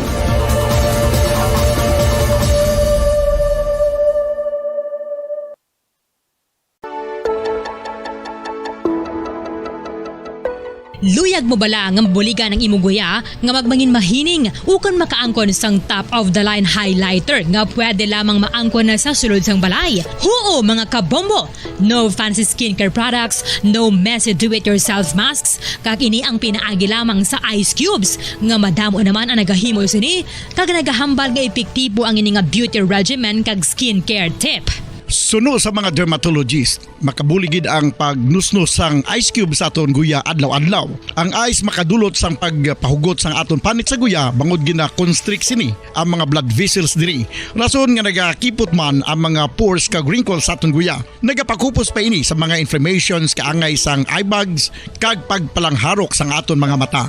S: Luyag mo bala nga mabuligan ang imong guya nga magmangin mahining ukon makaangkon sang top of the line highlighter nga pwede lamang maangkon na sa sulod sang balay. Huo mga kabombo! No fancy skincare products, no messy do-it-yourself masks, kag ini ang pinaagi lamang sa ice cubes nga madamo naman ang nagahimo sini kag nagahambal nga epektibo ang ini nga beauty regimen kag skincare tip.
F: Suno sa mga dermatologist, makabuligid ang pagnusnos sang ice cube sa aton guya adlaw-adlaw. Ang ice makadulot sang pagpahugot sang aton panit sa guya bangod gina-constrict sini ang mga blood vessels diri. Rason nga nagakipot man ang mga pores kag wrinkles sa aton guya. Nagapakupos pa ini sa mga inflammations kaangay sang eye bags kag pagpalangharok sang aton mga mata.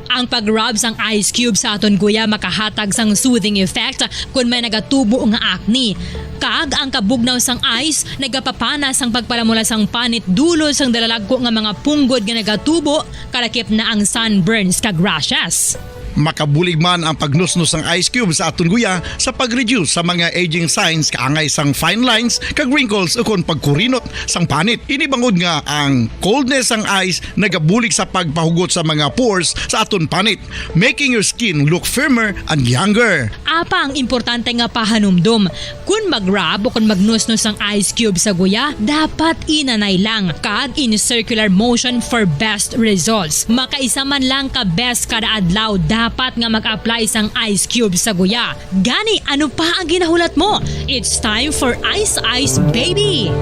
S: Ang pag-rub sang ice cube sa aton guya makahatag sang soothing effect kung may nagatubo nga acne. Kag ang kabugnaw sang ice nagapapana sang pagpalamula sang panit dulo sang dalalagko nga mga punggod nga nagatubo kalakip na ang sunburns kag rashes.
F: Makabulig man ang pagnusnos ng ice cube sa aton guya sa pag-reduce sa mga aging signs kaangay sang fine lines kag wrinkles ukon pagkurinot sang panit. Ini bangod nga ang coldness sang ice nagabulig sa pagpahugot sa mga pores sa aton panit, making your skin look firmer and younger.
S: Apa ang importante nga pahanumdum. Kung mag-rub o kung magnusnos ang ice cube sa guya, dapat inanay lang kag in circular motion for best results. Makaisa man lang ka best kada adlaw, dapat nga mag-apply sang ice cube sa guya. Gani, ano pa ang ginahulat mo? It's time for Ice Ice Baby!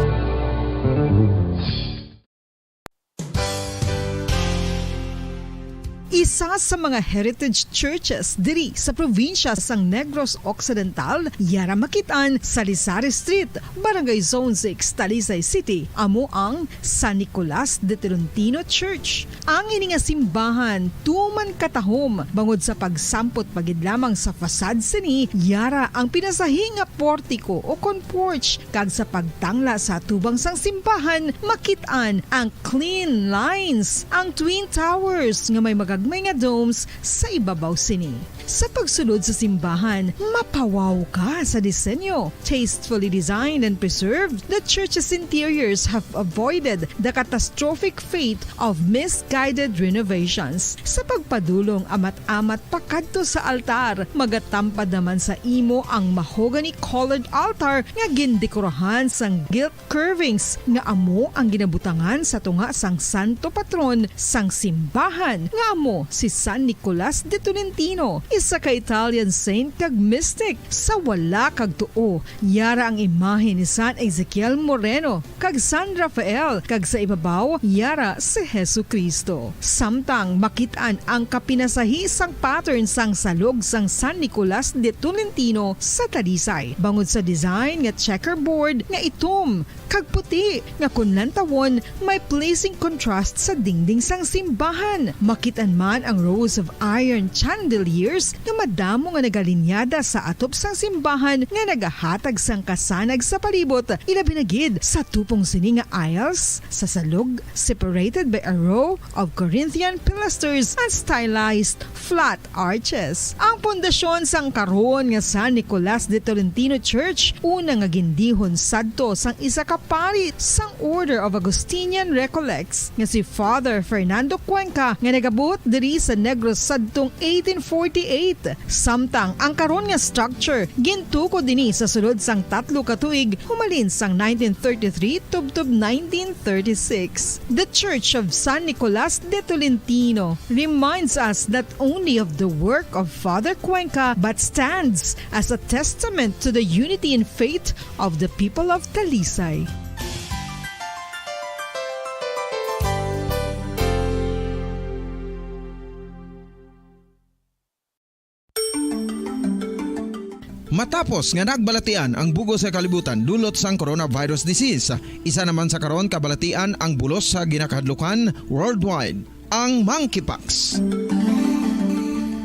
G: Isa sa mga heritage churches diri sa probinsya sang Negros Occidental, yara makitaan sa Rizal Street, Barangay Zone 6, Talisay City, amo ang San Nicolas de Tolentino Church. Ang ini nga simbahan tuman katahom bangod sa pagsampot pagid lamang sa fasad sini, yara ang pinasahi nga portiko o kon porch, kag sa pagtangla sa tubang sang simbahan makitaan ang clean lines, ang twin towers nga may magagmay nga domes sa ibabaw sini. Sa pagsulod sa simbahan, mapawaw ka sa disenyo. Tastefully designed and preserved, the church's interiors have avoided the catastrophic fate of misguided renovations. Sa pagpadulong amat-amat pakadto sa altar, magatampad naman sa imo ang mahogany colored altar nga gindekorahan sang gilt curvings nga amo ang ginabutangan sa tunga sang santo patron sang simbahan nga amo si San Nicolas de Tolentino, isa ka Italian saint kag mystic. Sa wala kag tuo, yara ang imahe ni San Ezekiel Moreno kag San Rafael, kag sa ibabaw yara si Jesucristo. Samtang makitaan ang kapinasahi sang pattern sang salog sang San Nicolas de Tolentino sa Talisay, bangod sa design nga checkerboard nga itom kag puti nga kunlantawon may pleasing contrast sa dingding sang simbahan. Makitan man ang rows of iron chandeliers nga madamo nga nagalinyada sa atop sang simbahan nga nagahatag sang kasanag sa palibot, ilabi na gid sa tupong sini nga aisles sa salog separated by a row of Corinthian pilasters and stylized flat arches. Ang pundasyon sang karon nga San Nicolas de Tolentino Church una nga gindihon sadto sang isa ka pari sang Order of Augustinian Recollects nga si Father Fernando Cuenca nga nagabot diri sa Negros sadtong 1848. Samtang ang karon nga structure gintuko dinhi sa sulod sang 3 ka tuig humalin sang 1933 tubtob 1936. The Church of San Nicolas de Tolentino reminds us not only of the work of Father Cuenca but stands as a testament to the unity and faith of the people of Talisay.
C: Matapos nga nagbalatian ang bugos sa kalibutan dulot sang coronavirus disease, isa naman sa karon kabalatian ang bulos sa ginakahadlukan worldwide, ang monkeypox.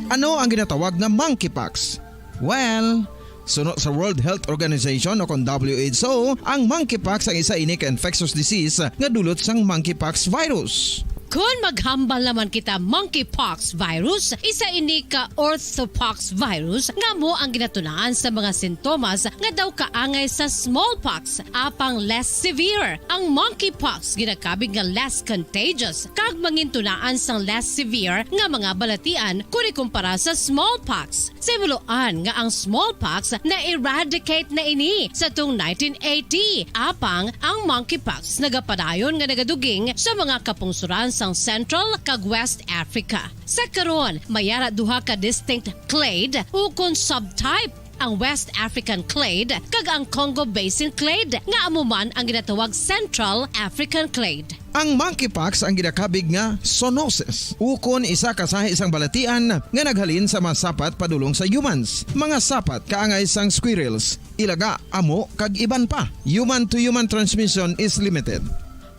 C: Ano ang ginatawag na monkeypox? Well, sunod sa World Health Organization o kon WHO, ang monkeypox ang isa ini ka infectious disease nga dulot sang monkeypox virus.
B: Kung maghambal naman kita monkeypox virus, isa ini ka orthopox virus nga mo ang ginatunaan sa mga sintomas nga daw kaangay sa smallpox, apang less severe. Ang monkeypox ginakabig nga less contagious kag mangintunaan sang less severe nga mga balatian kung ikumpara sa smallpox. Simuloan nga ang smallpox na eradicate na ini sa tung 1980, apang ang monkeypox nagapadayon nga nagaduging sa mga kapungsuran sang Central kag West Africa. Sa karon, mayara duha ka distinct clade ukon subtype, ang West African clade kag ang Congo Basin clade nga amuman ang ginatawag Central African clade.
C: Ang monkeypox ang ginakabig nga zoonosis, ukon isa kasahi isang balatian nga naghalin sa mga sapat padulong sa humans. Mga sapat kaangay sang squirrels, ilaga, amo kag iban pa. Human to human transmission is limited.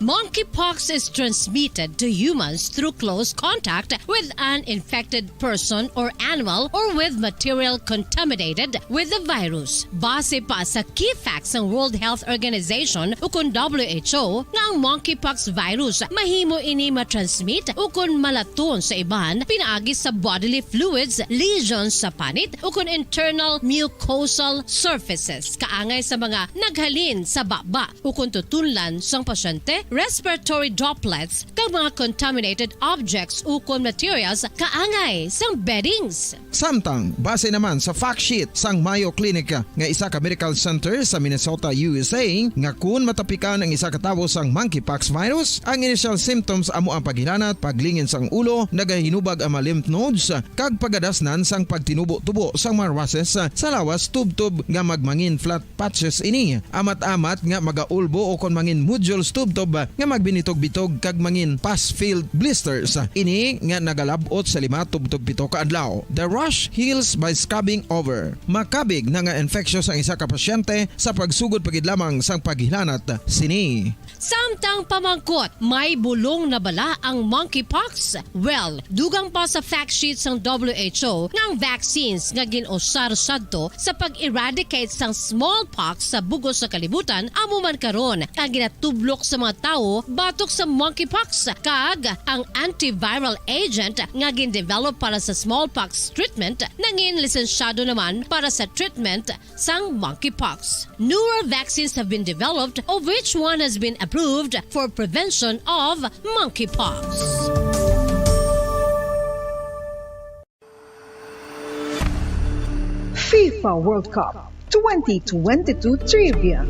B: Monkeypox is transmitted to humans through close contact with an infected person or animal or with material contaminated with the virus. Base pa sa key facts ng World Health Organization o kung WHO nga ang monkeypox virus mahimo ini matransmit o kung malaton sa iban pinaagi sa bodily fluids, lesions sa panit o kung internal mucosal surfaces kaangay sa mga naghalin sa baba o kung tutunlan sang pasyente, respiratory droplets kag mga contaminated objects o kung materials kaangay sang beddings.
C: Samtang, base naman sa fact sheet sang Mayo Clinic nga isa ka medical center sa Minnesota, USA, nga kung matapikan ang isa ka tawo sang monkeypox virus, ang initial symptoms amo ang paghilanat, paglingin sang ulo, nagahinubag ang mga lymph nodes, kag pagadasnan sang pagtinubo-tubo sang mga rashes sa lawas tub-tub nga magmangin flat patches ini. Amat-amat nga magaulbo o kon mangin nodules tub-tub nga magbinitog-bitog kag mangin pus-filled blisters. Ini nga nagalabot sa 5 tub-tub 7 ka adlaw. The rash heals by scabbing over. Makabig na nga infectious ang isa ka pasyente sa pagsugod pagid lamang sang paghilanat sini.
B: Samtang pamangkot, may bulong na bala ang monkeypox? Well, dugang pa sa fact sheet ng WHO ng vaccines nga ginusar sadto sa pag-eradicate sang smallpox sa bugos sa kalibutan amo man karon ang ginatublok sa mga tao batok sa monkeypox kag ang antiviral agent nga gin-develop para sa smallpox treatment nangin lisensyado naman para sa treatment sang monkeypox. Newer vaccines have been developed of which one has been approved for prevention of monkeypox.
G: FIFA World Cup 2022 Trivia.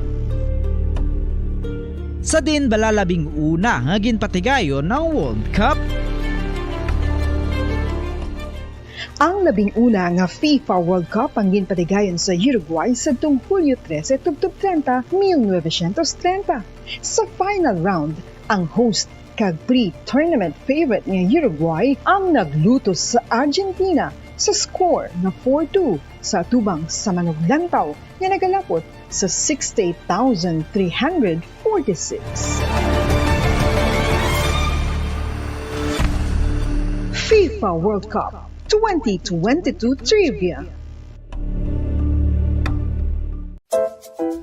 A: Sa din balalabing una nga ginpatigayon ng World Cup.
G: Ang 11 nga FIFA World Cup ang ginpatigayon sa Uruguay sa Hulyo 13, 1930. Sa final round, ang host kag pre-tournament favorite nga Uruguay ang naglutos sa Argentina sa score na 4-2 sa tubang sa manuglantaw nga nagalapot sa 68,346. FIFA World Cup 2022 Trivia.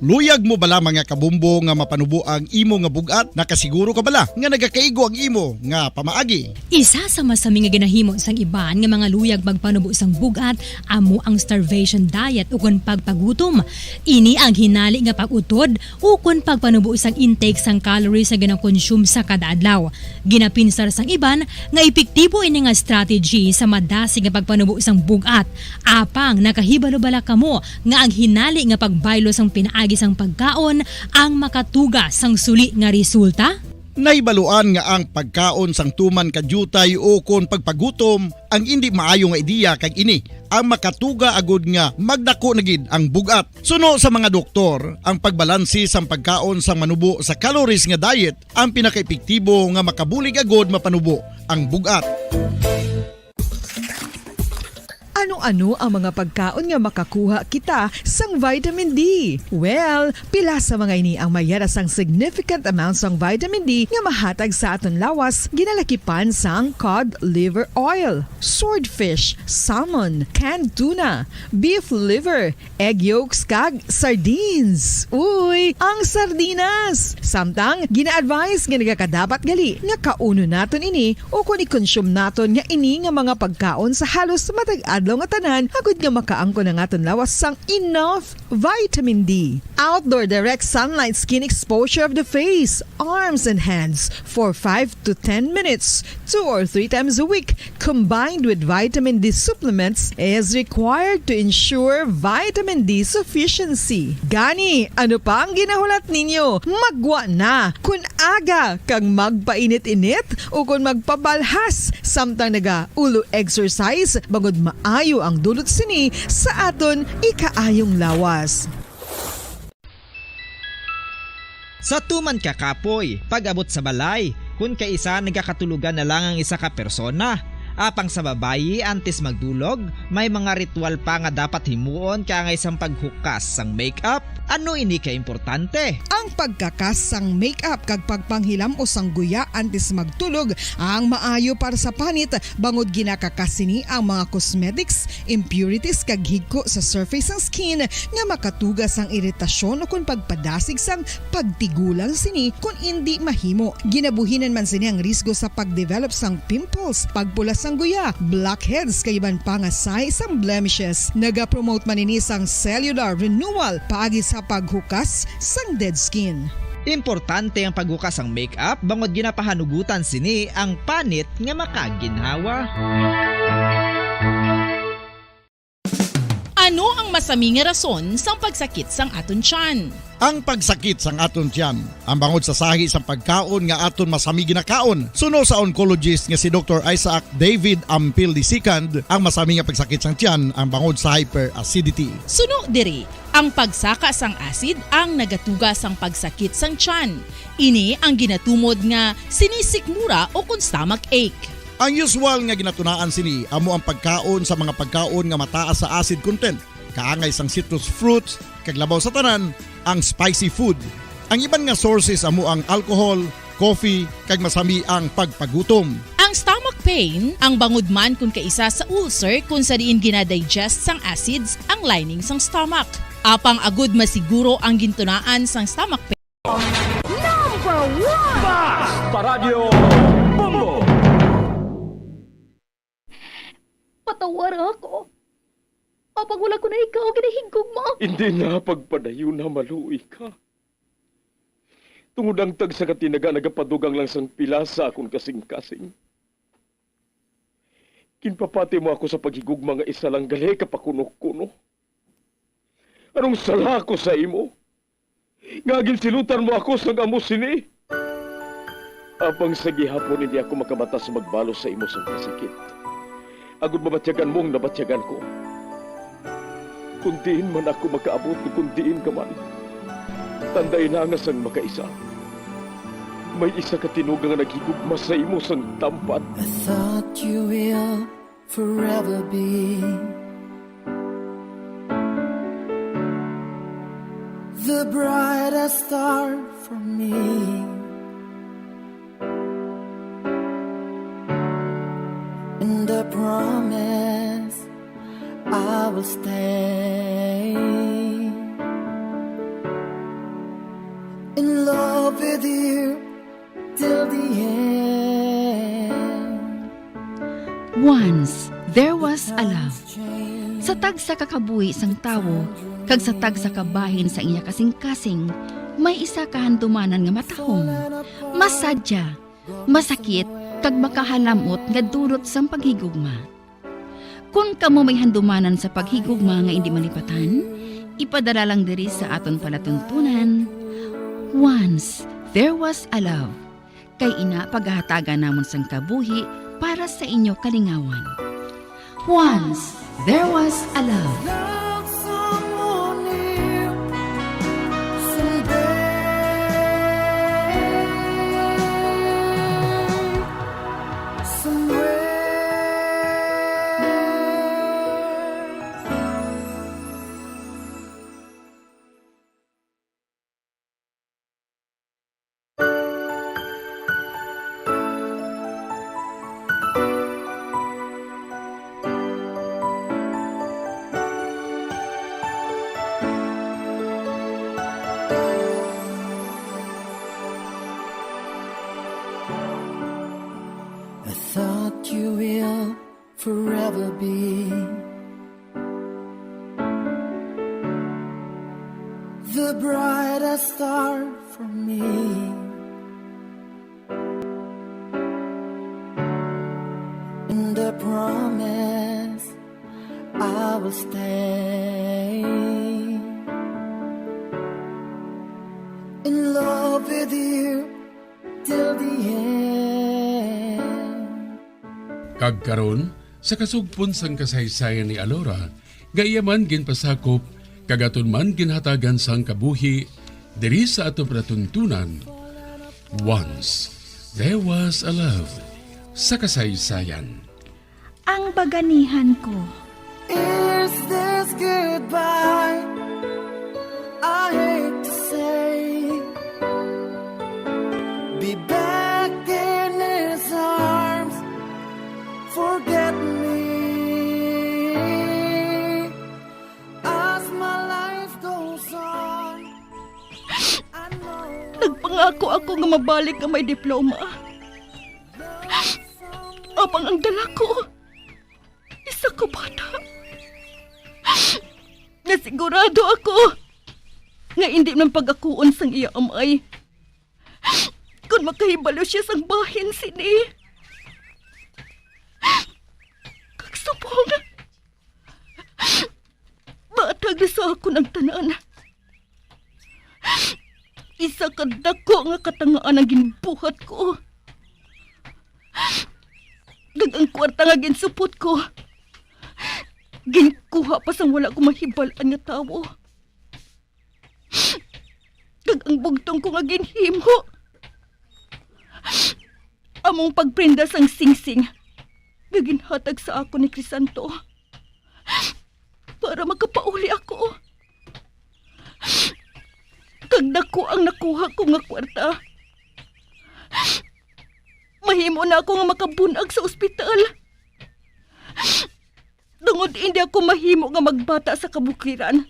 F: Luyag mo bala mga kabumbo nga mapanubo ang imo nga bugat? Nakasiguro ka bala nga nagakaigo ang imo nga pamaagi?
S: Isa sa masami nga ginahimo sang iban nga mga luyag magpanubo sang bugat amo ang starvation diet ukon pagpagutom. Ini ang hinali nga pag-utod ukon pagpanubo sang intake sang calories sa gina-consume sa kada adlaw. Ginapinsar sang iban nga epektibo ini nga strategy sa madasig nga pagpanubo sang bugat. Apang nakahibalo bala kamo nga ang hinali nga pagbaylo sang pinaagi sang pagkaon ang makatuga sang suli nga resulta?
F: Naibaluan nga ang pagkaon sang tuman kadyutay o kon pagpagutom ang hindi maayo nga ideya kag ini ang makatuga agud nga magdako na gid ang bugat. Suno sa mga doktor, ang pagbalansi sang pagkaon sang manubo sa calories nga diet ang pinakaepektibo nga makabulig agud mapanubo ang bugat.
G: Ano-ano ang mga pagkaon nga makakuha kita sang vitamin D? Well, pila sa mga ini ang mayara sang significant amount sang vitamin D nga mahatag sa aton lawas ginalakipan sang cod liver oil, swordfish, salmon, canned tuna, beef liver, egg yolks kag sardines. Uy, ang sardinas! Samtang gina-advise nga nagakadapat gali nga kauno naton ini o kung i-consume naton nga ini nga mga pagkaon sa halos matag adlaw nga tanan agud nga makaangko na aton lawas sang enough vitamin D. Outdoor direct sunlight skin exposure of the face, arms and hands for 5 to 10 minutes 2 or 3 times a week combined with vitamin D supplements is required to ensure vitamin D sufficiency. Gani, ano pa ang ginahulat ninyo? Magwa na kun aga kang magpainit-init o kun magpabalhas samtang naga ulo exercise bagod maayo ang dulot sini sa aton ikaayong lawas.
A: Sa tuman ka kapoy, pag-abot sa balay, kung kaisa nagkakatulugan na lang ang isa ka persona. Apang sa babayi antes magdulog, may mga ritual pa nga dapat himuon ka nga isang paghukas sang makeup, Ano ini ka importante?
G: Ang pagkakasang make-up kag pagpanghilam o sangguya antes magtulog ang maayo para sa panit bangod ginakakasini ang mga cosmetics, impurities kag higko sa surface ng skin nga makatugas ang iritasyon o kung pagpadasig sang pagtigulang sini kung hindi mahimo. Ginabuhinan man sini ang risgo sa pagdevelop sang pimples, pagpula sang guya, blackheads kay iban pa nga size sang blemishes. Naga-promote man ini sang cellular renewal paagi sa paghukas sang dead skin.
A: Importante ang paghukas ang make-up bangod ginapahanugutan sini ang panit nga makaginhawa.
I: Ano ang masami nga rason sang pagsakit sang aton tiyan?
F: Ang pagsakit sang aton tiyan, ang bangod sa sahi sang pagkaon nga aton masami ginakaon. Suno sa oncologist nga si Dr. Isaac David Ampil II, ang masami nga pagsakit sang tiyan ang bangod sa hyperacidity.
I: Suno diri, ang pagsaka sang acid ang nagatuga sang pagsakit sang tiyan. Ini ang ginatumod nga sinisikmura o kung stomach ache.
F: Ang usual nga ginatunaan sini amo ang pagkaon sa mga pagkaon nga mataas sa acid content, kaangay sang citrus fruits, kag labaw sa tanan ang spicy food. Ang iban nga sources amo ang alcohol, coffee, kag masami ang pagpagutom.
I: Ang stomach pain ang bangod man kung kaisa sa ulcer kung sa diin ginadigest sang acids ang lining sang stomach. Apang agud masiguro ang gintunaan sang stomach pain.
R: Number 1! Fast Paradyo Bombo!
T: Patawar ako. Apag wala ko na ikaw, ginahigog mo.
K: Hindi na pagpadayo na maluoy ka. Tungod ang tag sa katinaga nagapadugang lang sang pila sa akong kasing-kasing. Kinpapati mo ako sa paghigugma nga isa lang gali kapakuno-kuno. Anong sala ko sa imo? Nga ginsilutan mo ako sa amo sini. Apang sa gihapon hindi ako makabatas magbalo sa imo sa kasakit. Agud mabatyagan mong nabatyagan ko. Kundiin man ako makaabot, kundiin ka man. Tanday na nga sang makaisa. May isa ka tinugang nga naghigugma sa imo sang tampat.
U: I thought you will forever be the brightest star for me. And I promise I will stay in love with you till the end.
V: Once, there was a love. Sa tag sa kakabuhi sang tawo, kag sa tag sa kabahin sa iya kasing-kasing, may isa kahandumanan nga matahong. Masadya, masakit, kag makahalamot nga durot sang paghigugma. Kung kamo may handumanan sa paghigugma nga hindi malipatan, ipadala lang diri sa aton palatuntunan. Once, there was a love. Kay ina paghahatagan namon sang kabuhi para sa inyo kalingawan. Once, there was a love.
U: I thought you will forever be the brightest star for me. And I promise I will stay in love with you till the end.
J: Kagkaron, sa kasugpon sang kasaysayan ni Alora, gayaman ginpasakop, kagaton man ginhatagan sang kabuhi, diri sa ato pratuntunan. Once, there was a love, sa kasaysayan.
L: Ang baganihan ko.
U: Is this goodbye? I me back in his arms. Forget me as my life goes on.
L: Nagpangako ako nga mabalik nga may diploma. Abang ang dala ko, isa ko bata. Nasigurado ako nga hindi man pag-akuon sang iya amay. Kung makahibalo siya sang bahin sini. Kagsubong. Matag na sa ako ng tanan. Isa ka dako nga katangaan ang ginbuhat ko. Dagang kwarta nga ginsupot ko. Ginkuha pa sang wala ko mahibalaan nga tawo. Dagang bugtong ko nga ginhimo. Among pagprinda sang singsing. Gaginhatag sa ako ni Crisanto. Para makapauli ako. Kagdako ang nakuha ko nga kwarta. Mahimo na ako nga makabunag sa ospital. Tungod hindi ako mahimo nga magbata sa kabukiran.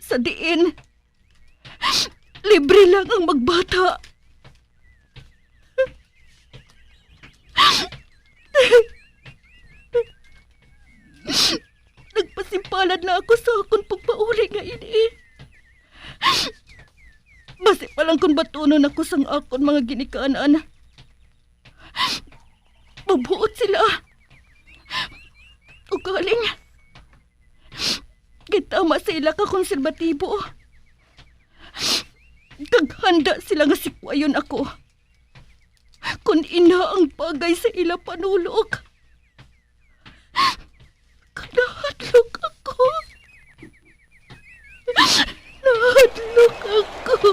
L: Sa diin, libre lang ang magbata. Nagpasimpalad na ako sa akong pagpauli nga ini. Basi pa lang kung batunon ako sang akon mga ginikanan. Mabuot sila. O galing. Gitama sila ka konserbatibo. Kaghanda sila nga sikwayon ako. Kung ina ang bagay sa ila panulog. Kanahadlok ako. Nahadlok ako.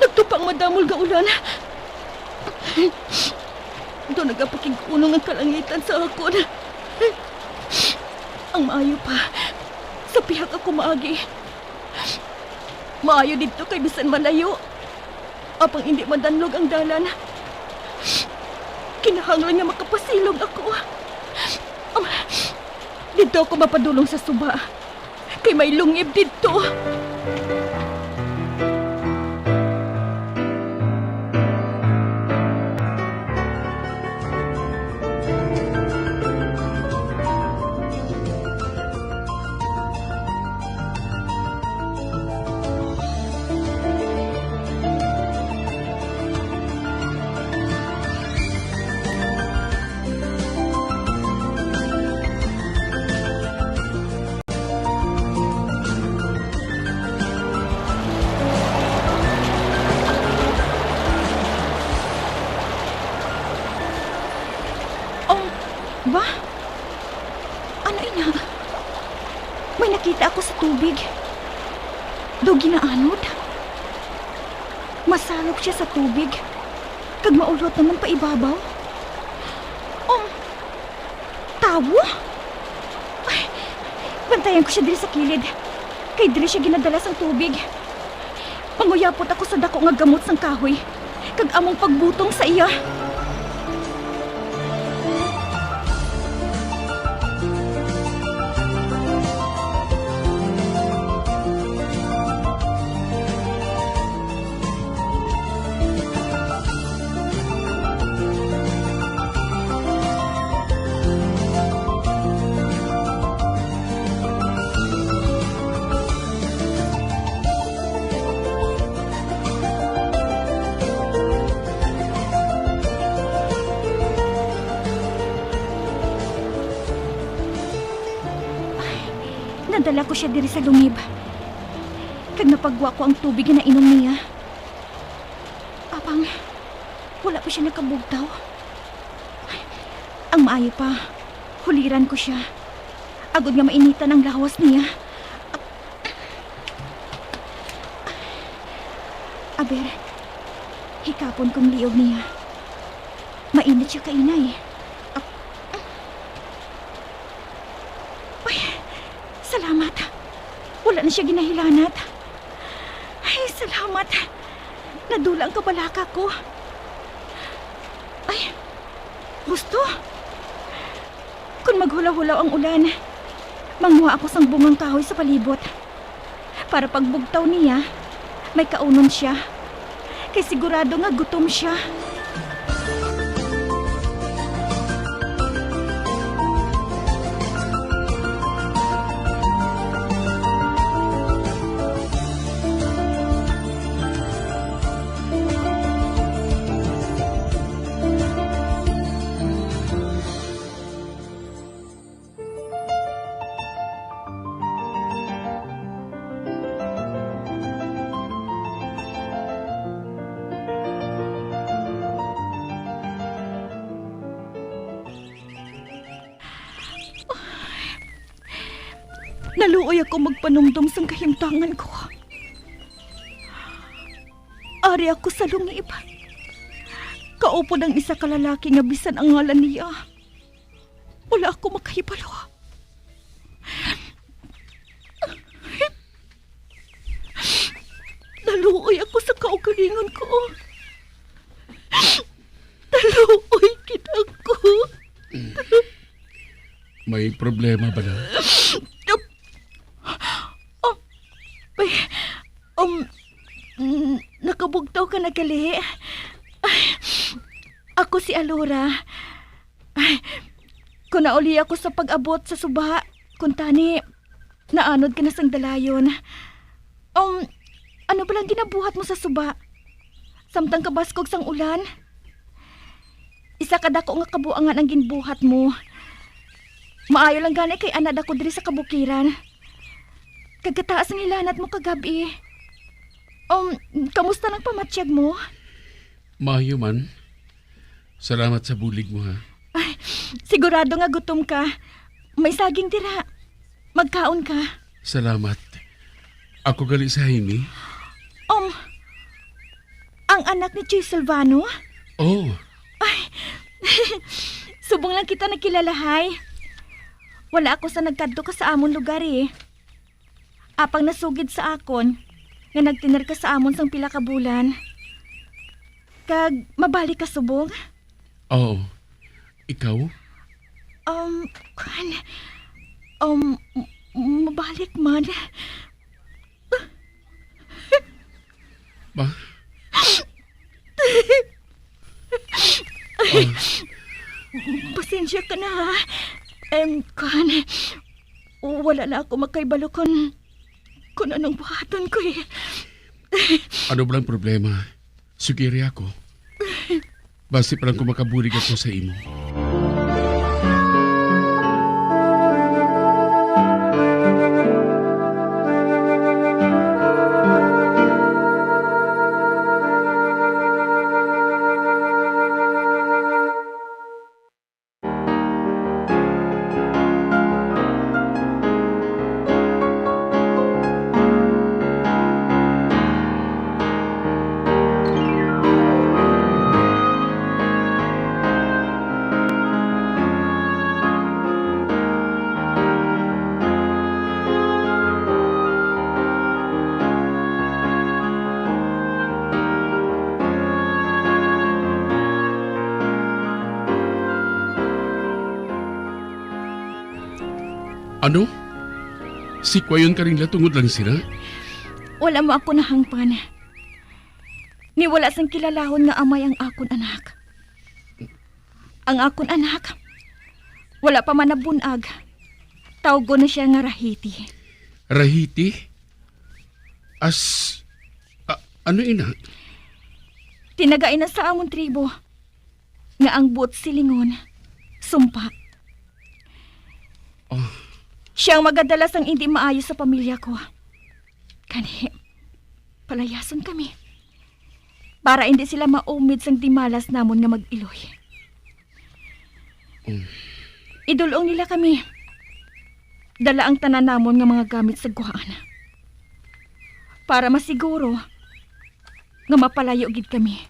L: Nagtupang madamol ga ulan. Doon nagapakigunog ang kalangitan sa akon. Ang maayo pa, sa pihak ako maagi. Maayo dito kay bisan malayo. Apang hindi madanlog ang dalan. Kinahanglan nga makapasilog ako. Dito ako mapadulong sa suba. Kay may lungib dito. Ba? Ano ina? May nakita ako sa tubig. Do ginaanod. Masalok siya sa tubig. Kag maulot naman pa ibabaw. Tawo? Ay, bantayan ko siya diri sa kilid. Kay diri siya ginadala sang tubig. Panguyapot ako sa dako nga gamot sang kahoy. Kag among pagbutong sa iya. Nadala ko siya diri sa lungib. Kag napagwa ko ang tubig na inom niya. Apang, wala pa siya nakabugtaw. Ang maayo pa, huliran ko siya. Agod nga mainitan ang lawas niya. Aber, hikapon kong liog niya. Mainit siya kainay. Salamat. Wala na na siya ginahilanat. Ay, salamat. Nadulang ka balaka ko. Ay, gusto. Kung maghulaw-hulaw ang ulan, manguha ako sang bungang kahoy sa palibot. Para pagbugtaw niya, may kaunon siya. Kay sigurado nga gutom siya. Naluoy ako magpanumdum sang kahimtangan ko. Ari ako sa lungib. Kaupo ng isa ka lalaki nga bisan ang ngalan niya. Wala ako makahibalo. Naluoy ako sa kaugalingon ko. Naluoy kita ko.
J: May problema ba na?
L: Nakabugtaw ka na gali. Ako si Alora. Kung nauli ako sa pag-abot sa suba, kung tani, naanod ka na sang dalayon. Ano ba lang ginabuhat mo sa suba? Samtang kabaskog sang ulan? Isa kadako nga kabuangan ang ginbuhat mo. Maayo lang gani kay anad ako diri sa kabukiran. Kagataas ang ilanat mo kagabi. Kamusta ng pamatsyag mo?
J: Mayo man. Salamat sa bulig mo, ha?
L: Ay, sigurado nga gutom ka. May saging tira. Magkaon ka.
J: Salamat. Ako gali sa Jaime.
L: Ang anak ni Chief Silvano?
J: Oh.
L: Ay, subong lang kita nakilalahay. Wala ako sa nagkadto ka sa amon lugar eh. Apang nasugid sa akon, nga nagtiner ka sa amon sang pila ka bulan. Kag mabalik ka subong?
J: Oo. Ikaw?
L: Mabalik man.
J: Ba?
L: Pasensya ka na ha. Wala na ako makaibalo kung anong buhatan ko eh.
J: Ano ba lang problema? Sugiri ako. Basta pa lang kung makabulig ako sa imo. Ano? Si Kwayon ka rin tungod lang sila?
L: Wala mo ako nahangpan. Ni wala sang kilalahon nga amay ang akon anak. Ang akon anak, wala pa man nabunag. Tawgo na siya nga Rahiti.
J: Rahiti? Ano ina?
L: Tinagain na sa amon tribo. Nga ang buot silingon, sumpa. Siya ang magadalas ang hindi maayos sa pamilya ko. Kani, palayason kami. Para hindi sila maumid sang dimalas namon nga mag-iloy. Idulong nila kami. Dala ang tanan namon nga mga gamit sa guhaan. Para masiguro nga mapalayo gid kami.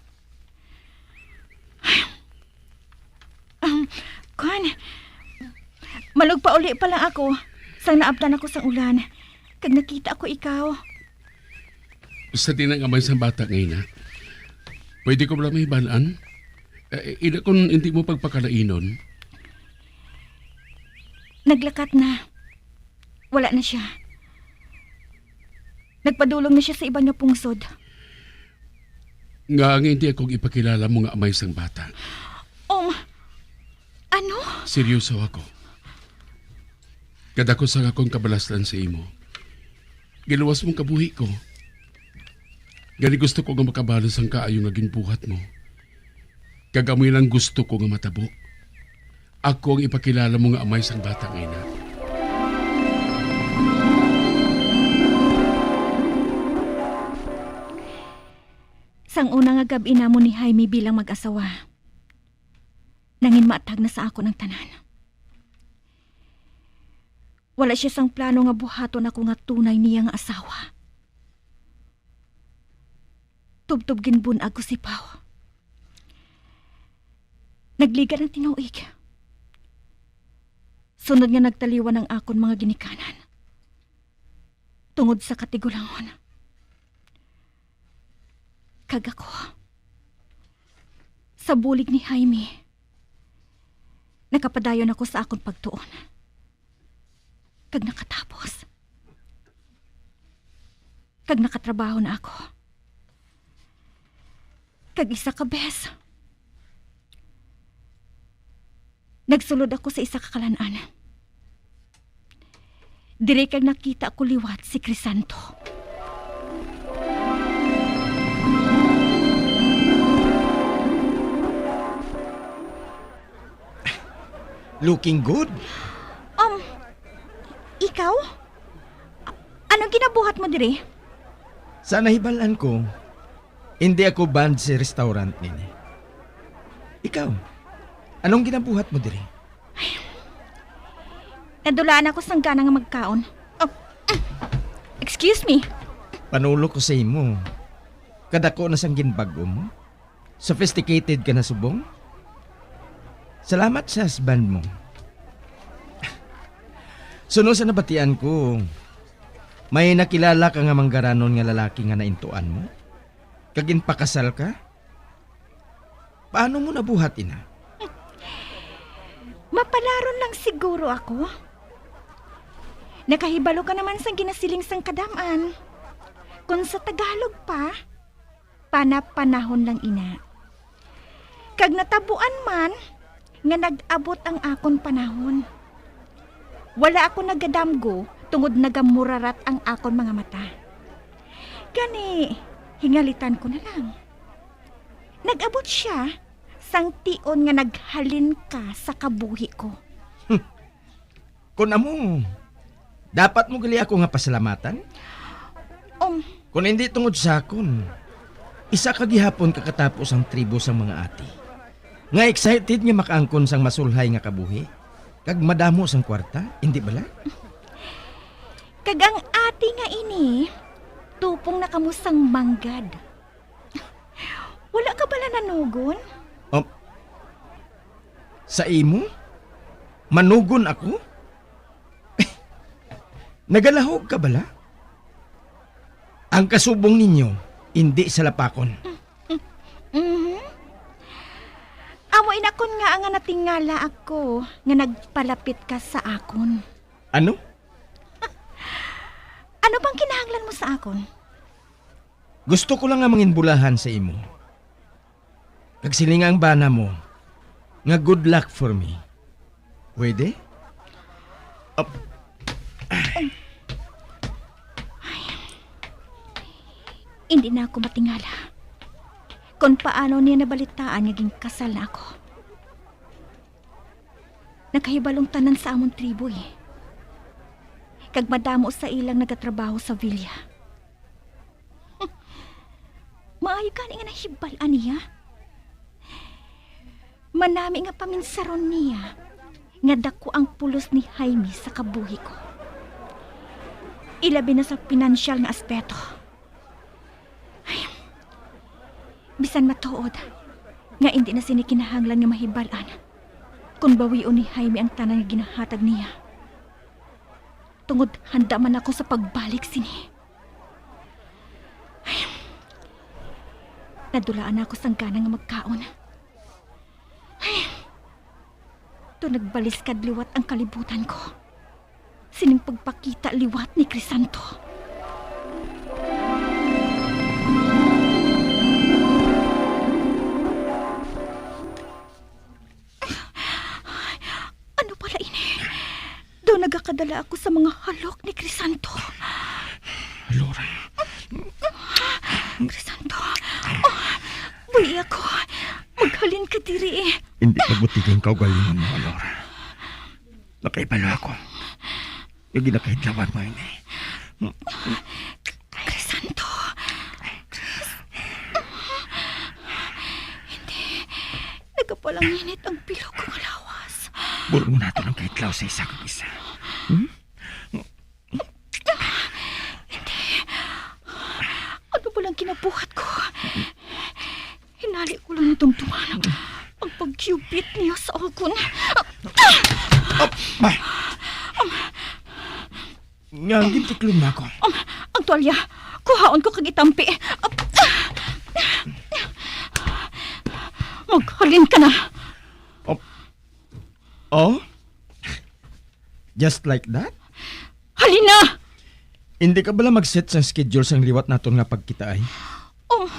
L: Malugpa uli pa lang ako sang naabtan ako sang ulan. Kag nakita ko ikaw.
J: Sa tinangamay sa bata ngayon na, pwede ko lang may balaan? Ina kung hindi mo pagpakalainon.
L: Naglakat na. Wala na siya. Nagpadulong na siya sa iba niya pungsod.
J: Nga hindi akong ipakilala mo nga amay sang bata.
L: Ano?
J: Seryoso ako. Kada ko sa akong kabalastan sa imo. Giluwas mong kabuhi ko. Gani gusto ko nga makabalos ang kaayo nga ginbuhat mo. Kagamoy lang gusto ko nga matabo. Ako ang ipakilala mo nga amay sang batang ina.
L: Sang una nga gabi na mo ni Jaime bilang mag-asawa. Nangin maatag na sa ako ng tanan. Wala siya sang plano nga buhaton ako nga tunay niya nga asawa. Tubtob ginbun ako si Pao. Nagliga ng tinuig. Sunod nga nagtaliwan ng akon mga ginikanan. Tungod sa katigulangon. Kag ako. Sa bulig ni Jaime. Nakapadayon ako sa akon pagtuon. Kag nakatapos. Kag nakatrabaho na ako. Kag isa ka bes. Nagsulod ako sa isa ka kalanan. Dire kag nakita ko liwat si Crisanto.
C: Looking good.
L: Ikaw? Anong ginabuhat mo dire?
C: Sa nahibalan ko, hindi ako band sa restaurant nini. Ikaw, anong ginabuhat mo dire?
L: Nadulaan ako sang gana nga magkaon. Excuse me.
C: Panulo ko sa imo. Kadako na sang ginbago mo. Sophisticated ka na subong. Salamat sa husband mo. Suno sa nabatian ko, may nakilala ka nga manggaranon nga lalaki nga naintuan mo? Kagin pakasal ka? Paano mo nabuhat ina?
L: Mapalaron lang siguro ako. Nakahibalo ka naman sang ginasiling sang kadaman. Kung sa Tagalog pa, panapanahon lang ina. Kag natabuan man, nga nag-abot ang akon panahon. Wala ako nagadamgo tungod nagamurarat ang akon mga mata. Gani, hingalitan ko na lang. Nag-abot siya sang tion nga naghalin ka sa kabuhi ko.
C: Kung amo, dapat mo gali ako nga pasalamatan? Kung hindi tungod sa akon, isa kagihapon kakatapos ang tribo sa mga ati. Nga excited nga makaangkon sang masulhay nga kabuhi. Kag madamo sang kwarta, hindi bala?
L: Kag ang ati nga ini, tupong na kamusang manggad. Wala ka bala nanugon?
C: Sa imo? Manugon ako? Nagalahog ka bala? Ang kasubong ninyo, hindi sa lapakon.
L: Amo inakon nga ang natingala ako nga nagpalapit ka sa akon.
C: Ano?
L: Ano bang kinahanglan mo sa akon?
C: Gusto ko lang nga manginbulahan sa imo. Kagsilinga ang bana mo, nga good luck for me. Pwede?
L: Hindi na ako matingala. Kung paano niya nabalitaan naging kasal na ako. Nakahibalong tanan sa among tribo eh. Kag madamo sa ilang nagatrabaho sa villa. Maayo ka nga nahibalan niya. Manami nga paminsaron niya nga dako ang pulos ni Jaime sa kabuhi ko. Ilabi na sa pinansyal nga aspeto. Bisan matuod, nga hindi na sinikinahanglan nga mahibalan kung bawion ni Jaime ang tanan nga ginahatag niya. tungod handa man ako sa pagbalik sini. Ay, nadulaan ako sang gana nga magkaon. Ay, to nagbaliskad liwat ang kalibutan ko. Sining pagpakita liwat ni Crisanto. Ano pala ini? Doon nagakadala ako sa mga halok ni Crisanto.
N: Alora.
L: Crisanto. Oh, buhi ako. Maghalin ka diri eh.
N: Hindi ka butigin ka galingan mo, Alora. Nakaibalo ako. Yung ginakahidlawan mo yun eh.
L: Crisanto. Hindi. Nagapalanginit ang bilog kong lawas.
N: Bulong natin ang kahitlaw sa isa kong isa. Hmm?
L: Hindi. Ano ba lang kinabuhat ko? Hinali ko lang itong tumanap. Ang pag-cupid niya sa akin.
N: Nga, gintiklom na ako.
L: Ang tuwalya, kuhaon ko kag itampi. Maghalin ka na.
N: Oh? Just like that?
L: Halin na!
N: Hindi ka bala mag-set sa schedule sang liwat naton nga pagkita ay?
L: Oh,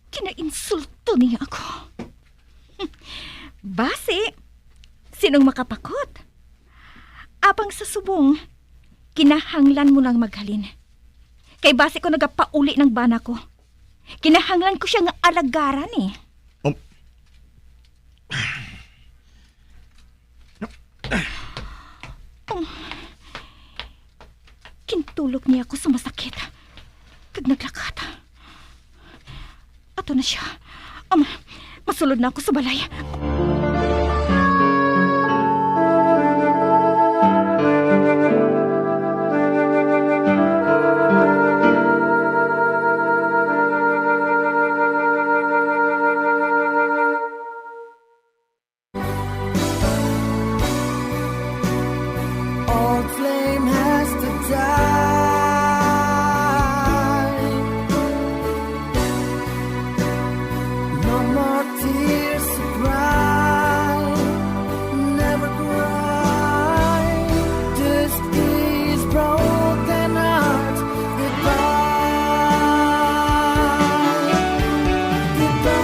L: kinainsulto niya ako. Base, sinong makapakot? Apang sa subong, kinahanglan mo lang maghalin. Kay base ko nagapauli ng bana ko. Kinahanglan ko siya nga alagaran eh. Kintulog niya ako sa masakit. Kag naglakat. Ato na siya. Masulod na ako sa balay.
U: Old flame has to die. No more tears to cry. Never cry. Just these broken hearts. Goodbye. Goodbye.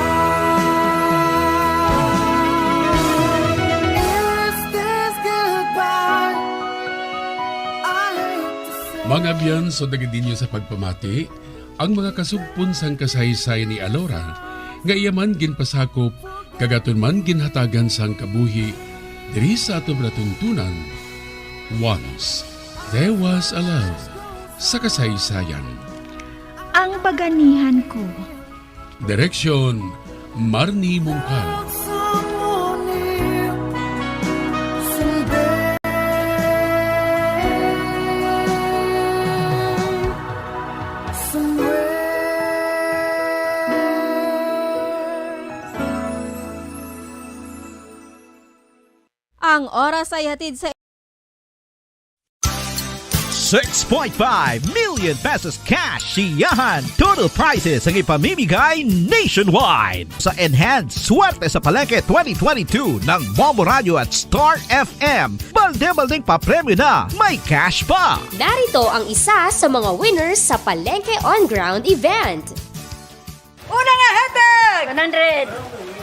U: Is this goodbye?
J: Mga biyan, so dagadinyo sa pagpamati, ang mga kasugpon sang kasaysay ni Alora, nga iyaman ginpasakop, kagaton man ginhatagan sang kabuhi, diri sa atong latuntunan. Once, there was a love sa kasaysayan.
L: Ang baganihan ko.
J: Direksyon, Marnie Mongkal.
H: Ang oras ay hatid sa
P: 6.5 million pesos cash siyahan. Total prizes ang ipamimigay nationwide sa Enhanced Swerte sa Palengke 2022 ng Bombo Radio at Star FM. Balde-baldeng papremyo na, may cash pa.
H: Narito ang isa sa mga winners sa Palengke On Ground event.
W: Una nga hatag! 100.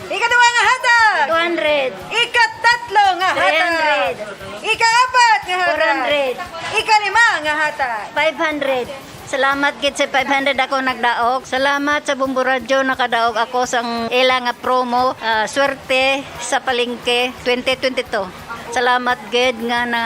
W: Ikaduwa nga hatag! 200. Ikatatlo nga hatag! 300. Ikaapat nga hatag! 400. Ikalima nga hatag! 500. Salamat gid sa 500 ako nagdaog. Salamat sa Bombo Radio nakadaog ako sang ila nga promo. Swerte sa Palengke 2022. Salamat gid nga na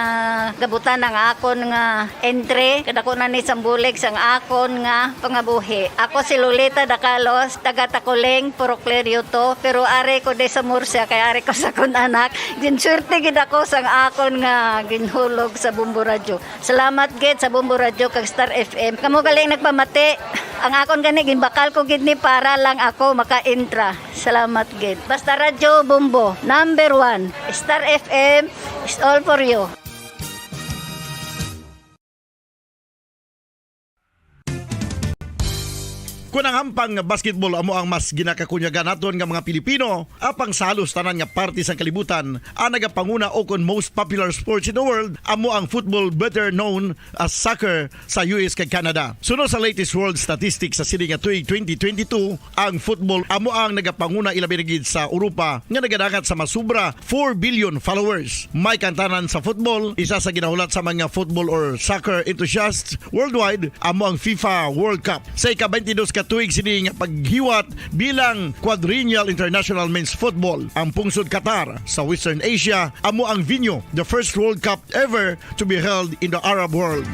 W: gabutan ang akon nga entry kadako na ni sambulig sang akon nga pangabuhi. Ako si Lolita Dacalos, taga Takuleng, Poroclerio to, pero are ko de sa Murcia kay are ko sa kun anak. Ginswerte gid ako sang akon nga ginhulog sa Bombo Radio. Salamat gid sa Bombo Radio kag Star FM. Kamo galing nagpamati. Ang akon gani ginbakal ko gid ni para lang ako maka-intra. Salamat gid. Basta Radio Bombo, number 1. Star FM is all for you.
F: Kung ang hampang basketball amo ang mas ginakakunyagan naton nga mga Pilipino, apang salos tanan nga parte sang kalibutan, ang nagapanguna o kon most popular sports in the world amo ang football, better known as soccer sa US kag Canada. Sunod sa latest world statistics sa sini nga tuig 2022, ang football amo ang nagapanguna ilabi na gid sa Europa nga nagadagat sa masubra 4 billion followers. May kantanan sa football, isa sa ginahulat sa mga football or soccer enthusiasts worldwide amo ang FIFA World Cup. Sa ika-22 ka tuig sini nga paghiwat bilang quadrennial international men's football. Ang pungsod Qatar sa Western Asia amo ang venue, the first World Cup ever to be held in the Arab world.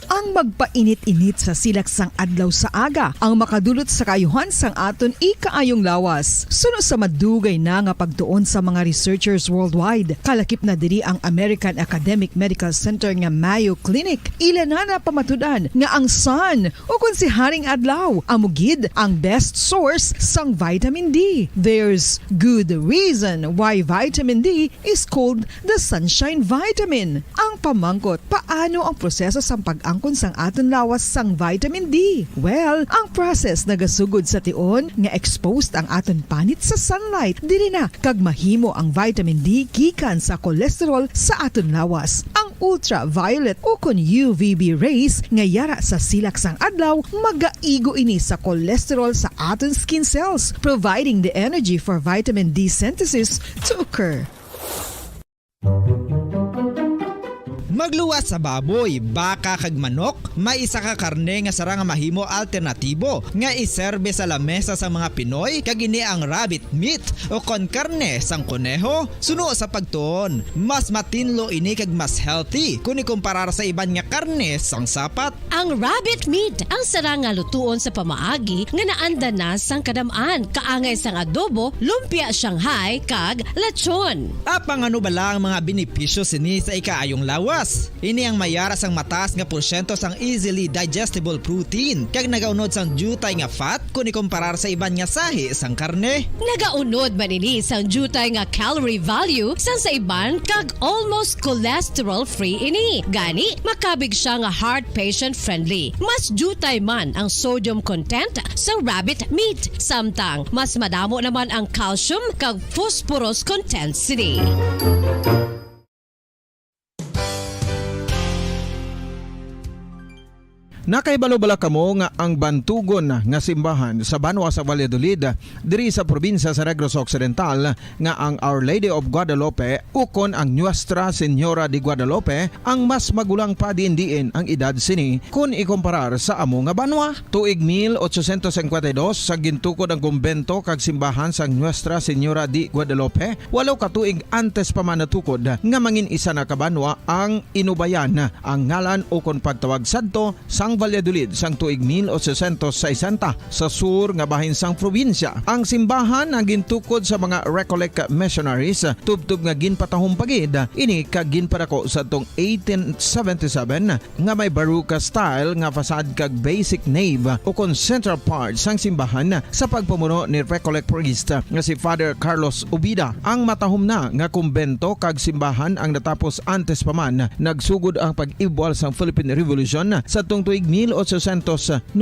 G: Ang magpainit-init sa silaksang adlaw sa aga ang makadulot sa kayuhan sang aton ikaayong lawas. Suno sa madugay na nga pagtuon sa mga researchers worldwide, kalakip na diri ang American Academic Medical Center nga Mayo Clinic. Ilan na pamatudan nga ang sun o kung si Haring Adlaw amugid ang best source sang vitamin D. There's good reason why vitamin D is called the sunshine vitamin. Ang pamangkot, paano ang proseso sang pag-angkon sang aton lawas sang vitamin D? Well, ang process nagasugod sa tion nga exposed ang aton panit sa sunlight. Dili na kag mahimo ang vitamin D gikan sa cholesterol sa aton lawas. Ang ultraviolet o kon UVB rays nga yara sa silak sang adlaw magaigo ini sa cholesterol sa aton skin cells, providing the energy for vitamin D synthesis to occur.
A: Magluwas sa baboy, baka kag manok, may isa ka karne nga sara nga mahimo alternatibo nga iserbe sa lamesa sa mga Pinoy kag ini ang rabbit meat o kon karne sang kuneho. Suno sa pagtuon, mas matinlo ini kag mas healthy kung ikumparar sa iban nga karne sang sapat.
B: Ang rabbit meat ang sara nga lutuon sa pamaagi nga naanda na sang kadamaan, kaangay sang adobo, lumpia Shanghai kag lechon.
A: Apang ano bala ang mga benepisyo sini sa ikaayong lawas? Ini ang mayara sang mataas nga porsyento sang easily digestible protein kag nagaunod sang jutay nga fat kung ikumparar sa iban nga sahi sang karne.
B: Nagaunod man ini sang jutay nga calorie value sang sa iban kag almost cholesterol free ini. Gani makabig siya nga heart patient friendly. Mas jutay man ang sodium content sa rabbit meat, samtang mas madamo naman ang calcium kag phosphorus content sini.
C: Nakaibalo-bala kamo nga ang bantugon nga simbahan sa Banwa sa Valladolid diri sa probinsya sa Negros Occidental nga ang Our Lady of Guadalupe ukon ang Nuestra Señora de Guadalupe ang mas magulang pa diin ang edad sini kung ikomparar sa amo nga banwa. Tuig 1852 sa gintukod ang kumbento kag simbahan sang Nuestra Señora de Guadalupe, walo ka tuig antes pa man natukod nga mangin isa na kabanwa ang inubayan ang ngalan ukon pagtawag sadto sang Valladolid sang tuig 1860 sa sur nga bahin sang probinsya. Ang simbahan ang gintukod sa mga Recollect missionaries tubtub nga ginpatahong pagid ini kag ginpadako sa tong 1877 nga may baruka style nga fasad kag basic nave o kon central part sang simbahan sa pagpamuno ni Recollect priest nga si Father Carlos Ubida. Ang matahom na nga kumbento kag simbahan ang natapos antes pa man nagsugod ang pag-ibwal sang Philippine Revolution sa tong tuig 1897.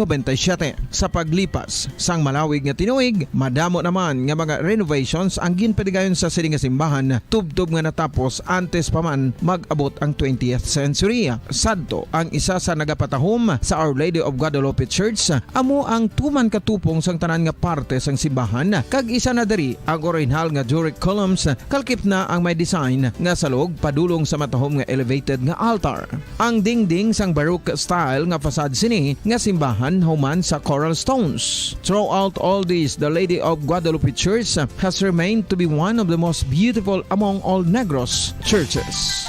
C: Sa paglipas sang malawig nga tinuig, madamo naman nga mga renovations ang ginpadigayon sa sining nga simbahan tubtob nga natapos antes pa man mag-abot ang 20th century. Sadto ang isa sa nagapatahom sa Our Lady of Guadalupe Church amo ang tuman katupong sang tanan nga parte sang simbahan kag isa na diri ang original nga Doric columns kalkip na ang may design nga salog padulong sa matahom nga elevated nga altar. Ang dingding sang Baroque style nga fasad sini nga simbahan human sa coral stones. Throughout all this, the Lady of Guadalupe Church has remained to be one of the most beautiful among all Negros churches.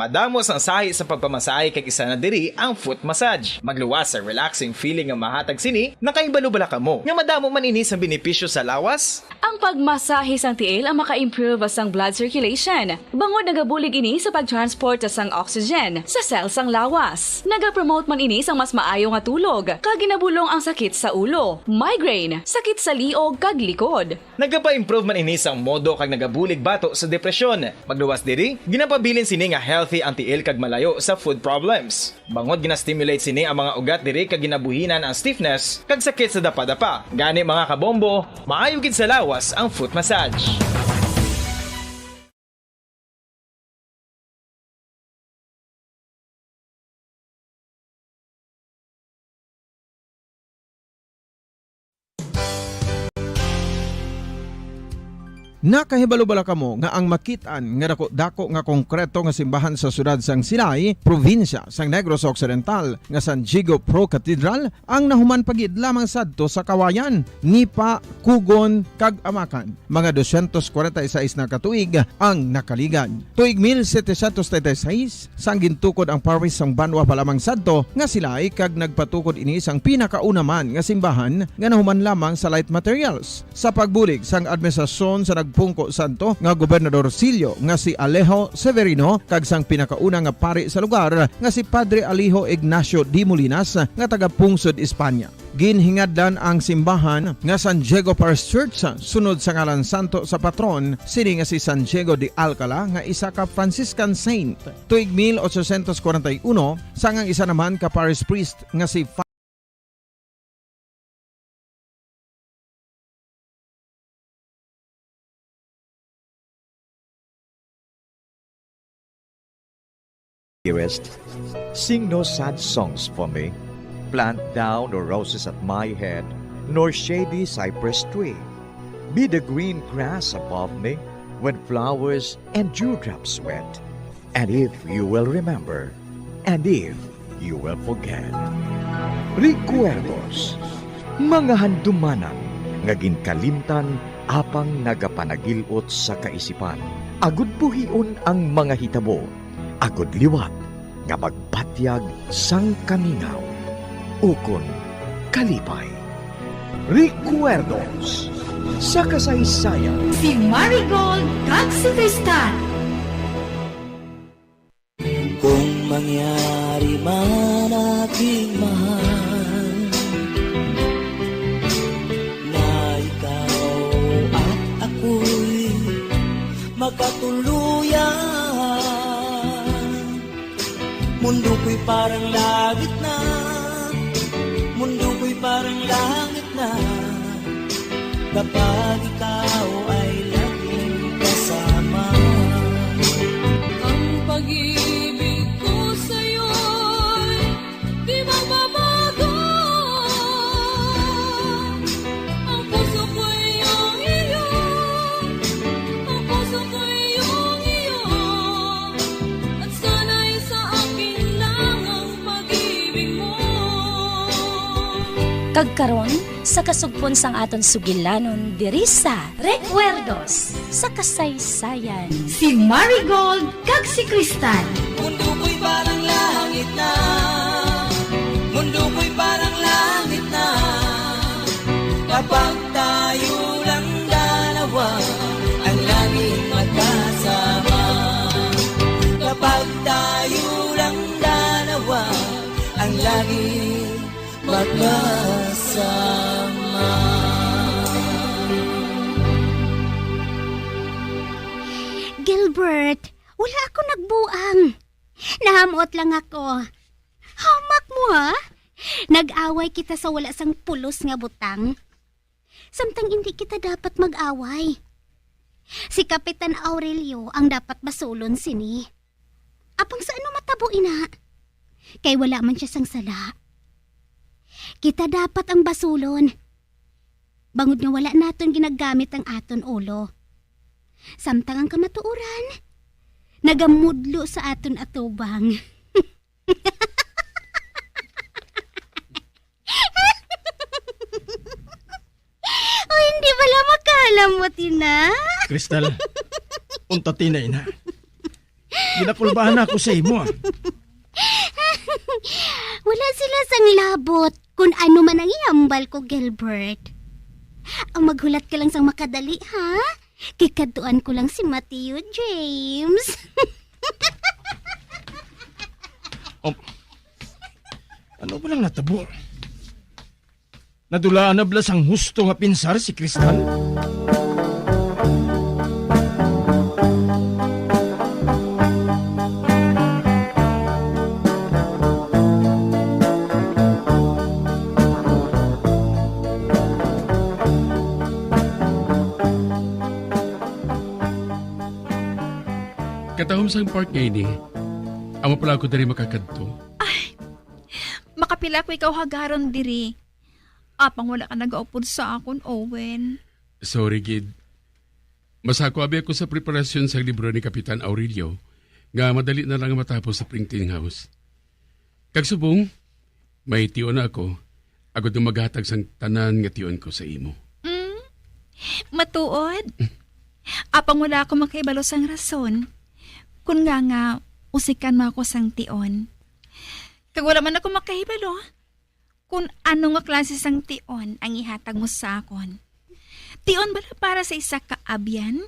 D: Madamos ang sahi sa pagpamasahe kay isa na diri ang foot massage. Magluwas sa relaxing feeling nga mahatag sini, nakaibalo-bala ka mo. Nga madamo man ini sa benepisyo sa lawas.
E: Ang pagmasahe sang tiil ang maka-improve sang blood circulation. Bangod nagabulig ini sa pagtransport sang oxygen sa cells sang lawas. Nagapromote man ini sang mas maayo nga tulog, kag ginabulong ang sakit sa ulo, migraine, sakit sa liog kag likod.
D: Nagapa-improve man ini sang modo kag nagabulig bato sa depresyon. Magluwas diri, ginapabilin sini nga healthy ang tiil kag malayo sa food problems. Bangod gina-stimulate sini ang mga ugat diri kag ginabuhinan ang stiffness kag sakit sa dapa-dapa. Gani mga kabombo, maayo gid sa lawas ang foot massage.
C: Nakahibalo-bala kamo nga ang makitaan nga dako nga konkreto nga simbahan sa sudad sang Sinay, probinsya sang Negros Occidental nga San Diego Pro Cathedral ang nahuman pagid lamang sadto sa kawayan, Nipa, Kugon kag Amakan. Mga 246 na katuig ang nakaligan. Tuig 1736 sang gintukod ang parish sang Banwa pa lamang sadto nga Sinay kag nagpatukod ini sang pinakauna man nga simbahan nga nahuman lamang sa light materials. Sa pagbulig sang administrasyon sa Pungko Santo nga Gobernador Silio nga si Alejo Severino kag sang pinakauna nga pari sa lugar nga si Padre Alijo Ignacio Di Molinas nga taga Pungsod, Espanya. Ginhingad-dan ang simbahan nga San Diego Parish Church sunod sa ngalan santo sa patron sini nga si San Diego de Alcala nga isa ka Franciscan saint. Tuig 1841 sang ang isa naman ka parish priest nga si
M: Dearest, sing no sad songs for me. Plant down no roses at my head, nor shady cypress tree. Be the green grass above me, when flowers and dewdrops wet. And if you will remember, and if you will forget. Recuerdos, mga handumanan, nga ginkalimtan, apang nagapanagilot sa kaisipan. Agud buhion ang mga hitabo, agud liwat nga magpatyag sang kamingaw ukon kalipay. Recuerdos sa kasaysayan.
V: Si Marigold kag si Tristan.
O: Kung mangyari man aking mahal na ikaw at ako'y magkatuluyan, mundo ko'y parang langit na, mundo ko'y parang langit na, kapag ikaw ay laging kasama. Ang pag-ibig ko sa'yo'y di magbabago, ang puso ko'y iyong iyo, ang puso ko'y iyong iyo, at sana'y sa akin lang ang pag-ibig mo.
Q: Kagkaron sa kasugpon sang aton sugilanon diri sa Recuerdos sa kasaysayan.
V: Si Marigold kag si Tristan.
O: Mundo ko'y parang langit na, mundo ko'y parang langit na, kapag tayo lang dalawa ang laging magkasama. Kapag tayo lang dalawa ang laging magkasama.
X: Gilbert, wala ako nagbuang. Nahamot lang ako. Hamak mo ha? Nag-away kita sa wala sang pulos nga butang. Samtang hindi kita dapat mag-away. Si Kapitan Aurelio ang dapat basulon sini. Apang sa ano matabo ina? Kay wala man siya sang sala. Kita dapat ang basulon. Bangod nga wala naton ginagamit ang aton ulo. Samtang ang kamatuoran, nagamudlo sa aton atubang. O hindi pala makalamot ina.
N: Crystal, unta tinay na. Ginakulbahan ako sa imo.
X: Wala sila sang labot kung ano man ang ihambal ko, Gilbert. Ang maghulat ka lang sang makadali, ha? Kikaduan ko lang si Matthew James.
N: Ano ba lang natabo? Nadulaan na blas ang husto nga pinsar si Kristal?
J: Katahom sang park ngayon eh. Amo pala ako dari makakadto.
V: Makapila ko ikaw hagaron diri. Apang wala ka nagaupod sa akon, Owen.
J: Sorry, Gid. Masako abi ako sa preparasyon sa libro ni Kapitan Aurelio nga madali na lang matapos sa printing house. Kag subong, may tiyon na ako. Agad na maghatag sang tanan nga tiyon ko sa imo.
V: Matuod. Apang wala ako makaibalo sang rason. Kung nga usikan mo ako sang tion. Kag wala man ako makahibalo, kung ano nga klase sang tion ang ihatag mo sa akon. Tion ba para sa isa ka abyan?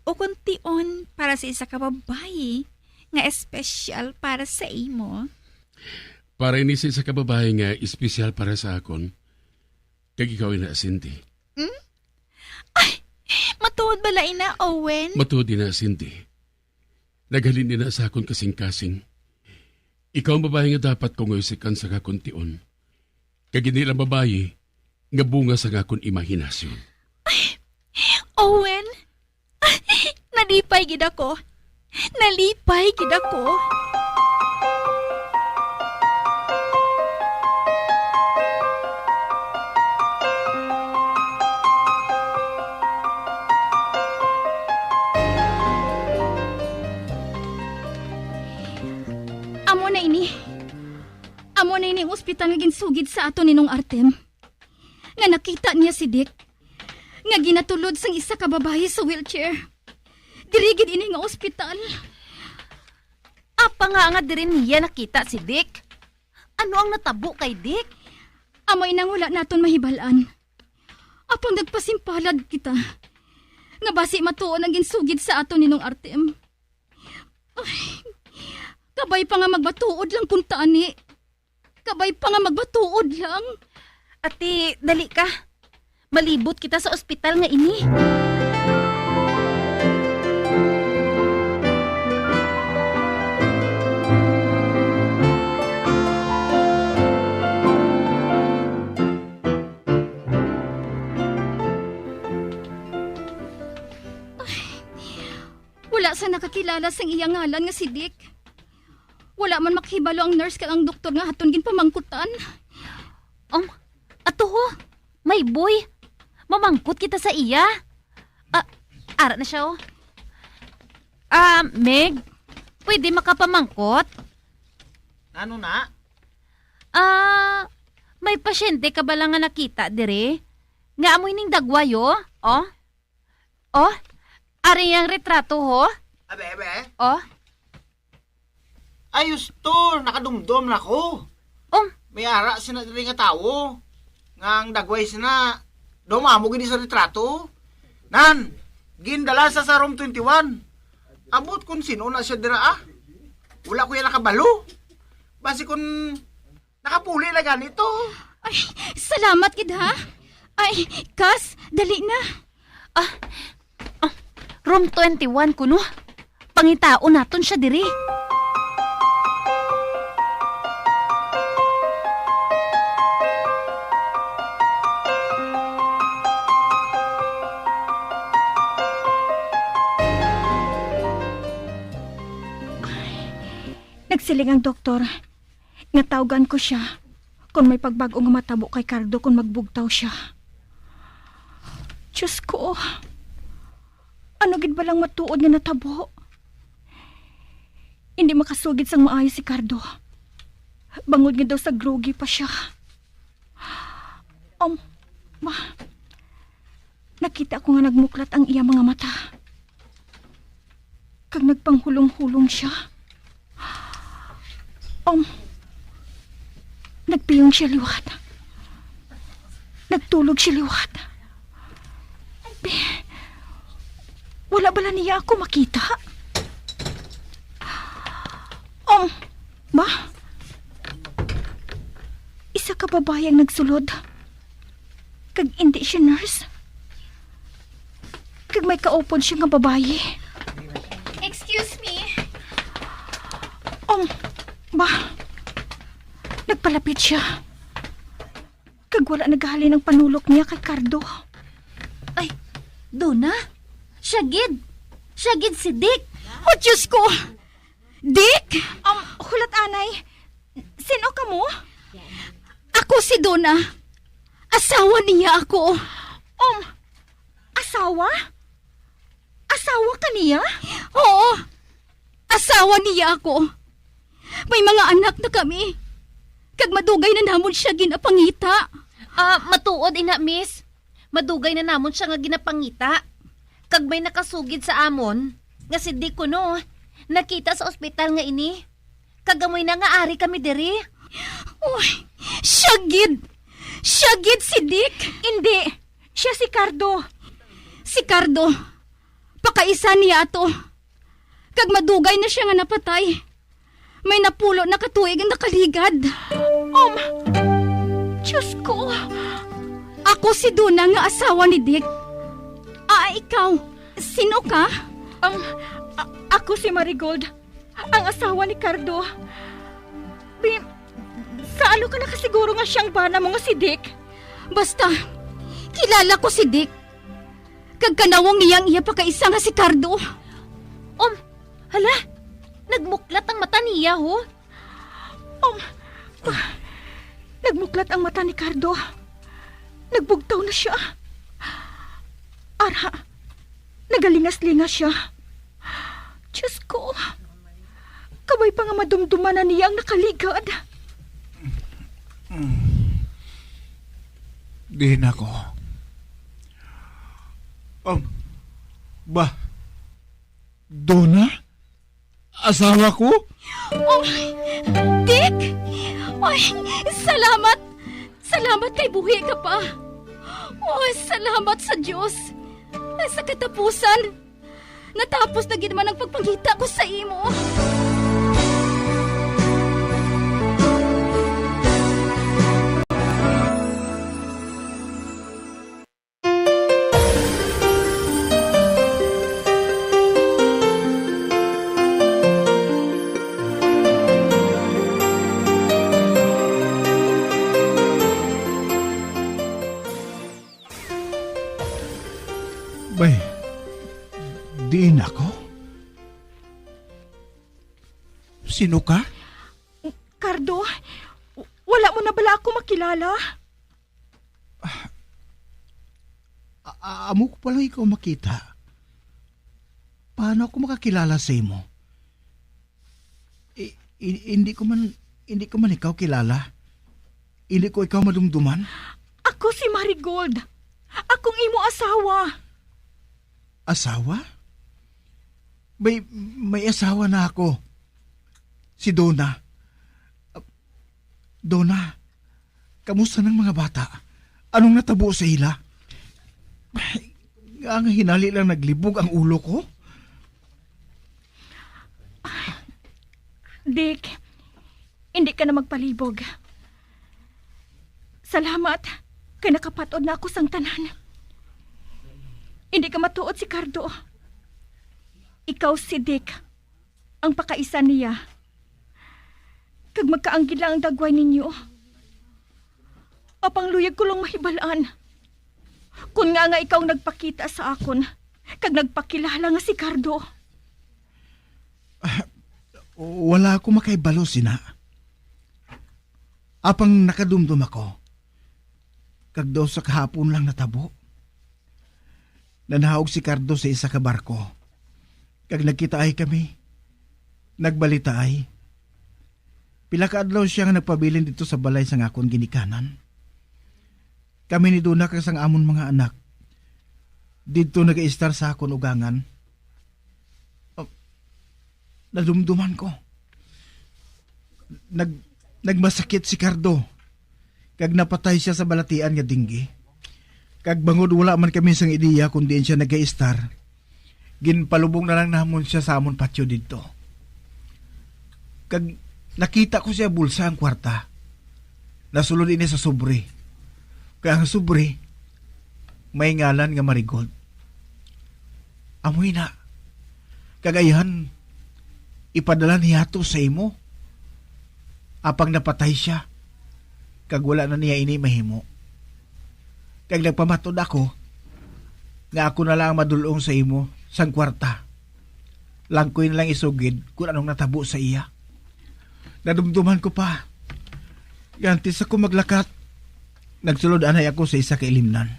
V: O kung tion para sa isa ka babae nga espesyal para sa imo?
J: Para ini sa isa ka babae nga espesyal para sa akon, kag ikaw na Cindy.
V: Ay, matuod bala ina, Owen?
J: Matuod din na Cindy. Naghalin din na sa akon kasing-kasing. Ikaw ang babae nga dapat kong usikan sa kakon tion. Kag hindi lang babae nga bunga sa kakon imahinasyon.
V: Owen, nalipay gid ako. Nalipay gid ako. Amo na ini ospital nga ginsugid sa ato ninong Artem. Nga nakita niya si Dick. Nga ginatulod sang isa ka babae sa wheelchair. Dirigid ini nga ospital.
I: Apa nga diri niya nakita si Dick? Ano ang natabo kay Dick?
V: Amo inang wala naton mahibalan. Apang nagpasimpalad kita. Nga basi matuon ang ginsugid sa ato ninong Artem. Ay, kabay pa nga magbatuod lang puntaan ni. Kabay pa nga magbatuod lang.
I: Ati, dali ka. Malibot kita sa ospital nga ini.
V: Wala sa nakakilala sang iyang ngalan nga si Dick. Wala man makahibalo ang nurse kag ang doktor nga haton gin pamangkutan.
I: Ato ho, may boy. Mamangkot kita sa iya. Ara na siya oh. Meg, pwede makapamangkot?
R: Ano na?
I: May pasyente ka ba lang nga nakita, dire? Nga amoy ning dagwayo? Oh, ari yung retrato ho?
R: Abe.
I: Oh.
R: Ayos to, nakadumdum na ko. May ara sina diri nga tawo. Nga ang dagway sina, dumamo gini sa retrato. Nan, gindala sa room 21. Abot kung sino na siya dira Wala ko yan nakabalo. Basi kung nakapuli na ganito.
V: Ay, salamat kid ha. Ay, Kas, dali na.
I: Room 21 kuno. Pangitao naton siya diri.
L: Nagsiling ang doktor. Nga tawagan ko siya kung may pagbago nga matabo kay Cardo kung magbugtaw siya. Diyos ko, ano gid ba lang matuod nga natabo? Hindi makasugid sang maayo si Cardo. Bangod nga daw sa grogi pa siya. Nakita ko nga nagmuklat ang iya mga mata. Kag nagpanghulong-hulong siya. Nagpiyong siya liwat. Nagtulog siya liwat. Wala bala niya ako makita? Ma? Isa ka babayang nagsulod. Kag hindi siya nurse. Kag may kaupon siya nga babaye.
I: Excuse me.
L: Ma? Nagpalapit siya. Kag wala naghali ng panulok niya kay Cardo.
I: Ay, Dona? Syagid si Dick.
L: Oh, Diyos ko! Dick? Hulat anay. Sino ka mo?
V: Ako si Donna. Asawa niya ako.
L: Asawa? Asawa ka niya?
V: Oo. Asawa niya ako. May mga anak na kami. Kag madugay na namon siya ginapangita.
I: Matuod ina, miss. Madugay na namon siya nga ginapangita. Kag may nakasugid sa amon, nga si Dick kuno, nakita sa ospital nga ini. Kagamoy na nga ari kami diri.
L: Uy, syagid! Syagid si Dick! Hindi, siya si Cardo.
V: Si Cardo, pakaisa niya ato. Kag madugay na siya nga napatay. May napulo na katuig ang nakaligad.
L: Diyos ko!
V: Ako si Duna nga asawa ni Dick. Ikaw, sino ka?
L: Ako si Marigold, ang asawa ni Cardo. Saano ka nakasiguro nga siyang bana mo nga si Dick?
V: Basta, kilala ko si Dick. Kagkanawang niyang iya pa kaisa nga si Cardo.
I: Hala, nagmuklat ang mata niya, ho?
L: Nagmuklat ang mata ni Cardo. Nagbugtaw na siya. Ara, nagalingas-lingas siya. Diyos ko, kabay pa nga madumduman na niya ang nakaligad.
K: Di na ko. Donna? Asawa ko?
V: Dick! Ay, salamat! Salamat kay buhi ka pa. Salamat sa Diyos. Sa katapusan, natapos na ginaman ang pagpangita ko sa imo.
K: Bay, di na ko? Sino ka?
L: Cardo, wala mo na bala ako makilala?
K: Amo ko palang ikaw makita. Paano ako makakilala sa imo? Hindi ko man ikaw kilala. Hindi ko ikaw madumduman.
L: Ako si Marigold. Akong imo asawa.
K: Asawa? May asawa na ako. Si Donna. Donna, kamusta ng mga bata? Anong natabo sa ila? Ang hinali lang naglibog ang ulo ko.
L: Dick, hindi ka na magpalibog. Salamat, kay nakapatod na ako sang tanan. Hindi ka matuod si Cardo. Ikaw si Dick, ang pakaisa niya. Kag magkaanggid lang ang dagway ninyo. Apang luyag ko lang mahibalaan. Kung nga ikaw nagpakita sa akon, kag nagpakilala nga si Cardo.
K: Wala ako makaibalo, sina. Apang nakadumdum ako. Kag daw sa kahapon lang natabo. Nanahog si Cardo sa isa ka barko. Kag nagkita ay kami. Nagbalita ay. Pila ka adlaw siya nga nagpabilin dito sa balay sa ngakon ginikanan. Kami ni Duna kag sang amon mga anak. Dito nag-i-star sa akon ugangan. nadumduman ko. Nagmasakit si Cardo. Kag napatay siya sa balatian nga dinggi. Kag bangod wala man kami sang ideya kung diin siya nag-i-star. Ginpalubong na lang namon siya sa amon patio dito. Kag nakita ko siya bulsa ang kwarta. Nasulod ini sa sobre. Kaya ang sobre, may ngalan nga Marigold. Amoy na. Kagayan, ipadala niya to sa imo. Apang napatay siya. Kag wala na niya ini mahimo. Kag nagpamatod ako, nga ako na lang madulong sa imo sang kwarta. Langkoy na lang isugid kung anong natabo sa iya. Nadumduman ko pa. Gantis ako maglakat. Nagsulod anay ako sa isa kailimnan.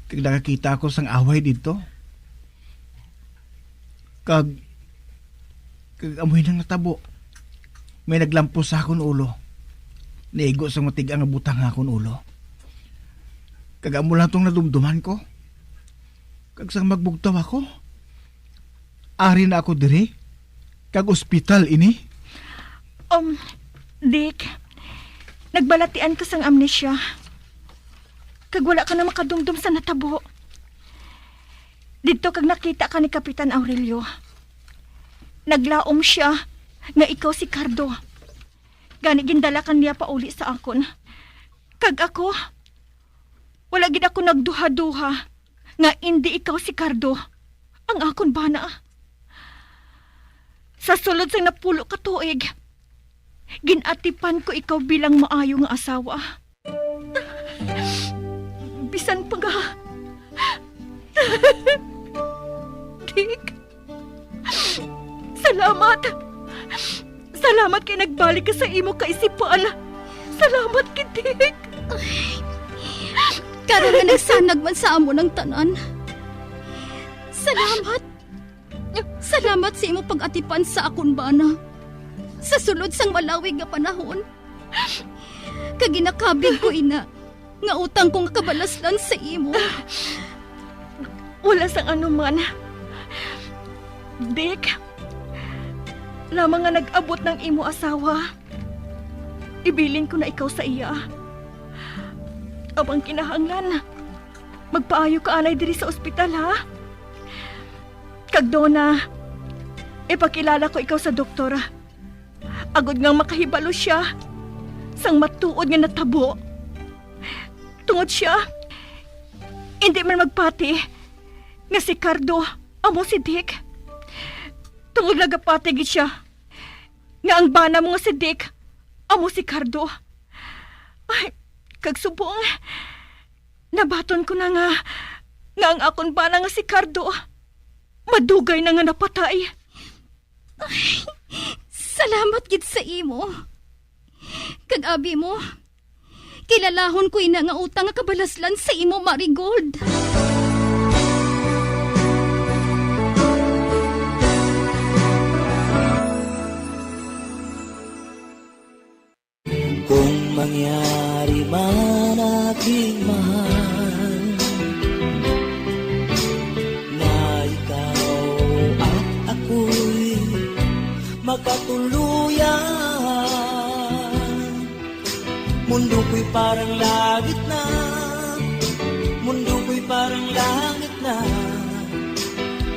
K: Kag nakakita ako sang away dito. Kag amoy nang natabo. May naglampos sa akon ulo. Niigo sa matigang nga butang akon ulo. Kag amo lang tong nadumduman ko. Kag sang magbugtaw ako. Ari na ako diri. Kag ospital ini.
L: Dick, nagbalatian ka sang amnesia. Kag wala ka na makadumdum sa natabo. Dito kag nakita ka ni Kapitan Aurelio. Naglaom siya nga ikaw si Cardo. Gani gindala ka niya pauli sa akon. Kag ako, wala gid ako nagduha-duha nga hindi ikaw si Cardo ang akon bana. Sa sulod sang napulo ka tuig, ginatipan ko ikaw bilang maayo nga asawa. Bisan pa nga. Dick, salamat. Salamat kay nagbalik ka sa imo kaisipan. Salamat kay Dick.
Q: Karon nga nagsanag man sa amo ng tanan. Salamat. Salamat sa imo pag-atipan sa akon bana. Sa sulod sang malawig nga panahon. Kag ginakabig ko ina nga utang ko nga kabalaslan sa imo.
L: Wala sang anuman. Dick, lamang nga nag-abot ng imo asawa. Ibilin ko na ikaw sa iya. Abang kinahanglan, magpaayo ka anay diri sa ospital, ha? Kag doon na, ipakilala ko ikaw sa doktora. Agod ngang makahibalo siya sang matuod nga natabo. Tungod siya, hindi man magpati nga si Cardo amo si Dick. Tungod nagapatigid siya nga ang bana mo nga si Dick amo si Cardo. Ay, kag subong, nabaton ko na nga ang akon bana nga si Cardo madugay na nga napatay.
Q: Ay, salamat gid sa imo. Kag abi mo, kilalahon ko ina nga utang nga kabalaslan sa imo, Marigold.
P: Kung mangyari man aking mahal na ikaw at ako'y magkatuluyan, mundo ko'y parang langit na, mundo ko'y parang langit na,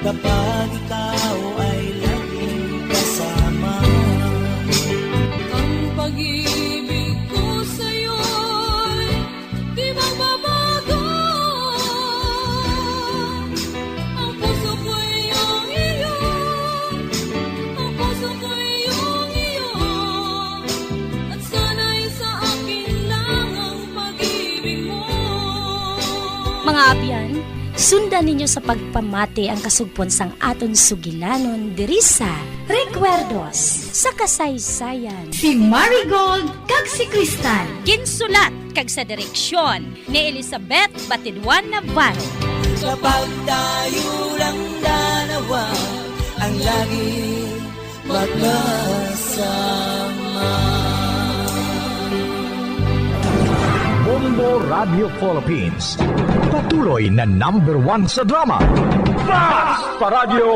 P: kapag ikaw ay laging kasama.
O: Ang pag-ibig ko sa'yo'y di magbabago. Ang puso ko'y iyong iyo, ang puso ko'y iyong iyo, at sana'y sa akin lang ang pag-ibig mo.
Q: Mga abyan, sundan ninyo sa pagpamati ang kasugpon sang aton sugilanon diri sa Recuerdos sa kasaysayan.
V: Si Marigold kag si Crystal.
Q: Ginsulat kag sa direksyon ni Elizabeth Batidwan Navarro.
P: Kapag tayo lang dalawa ang lagi magkasama.
S: Bombo Radio Philippines. Patuloy na #1 sa drama. Basta Radio!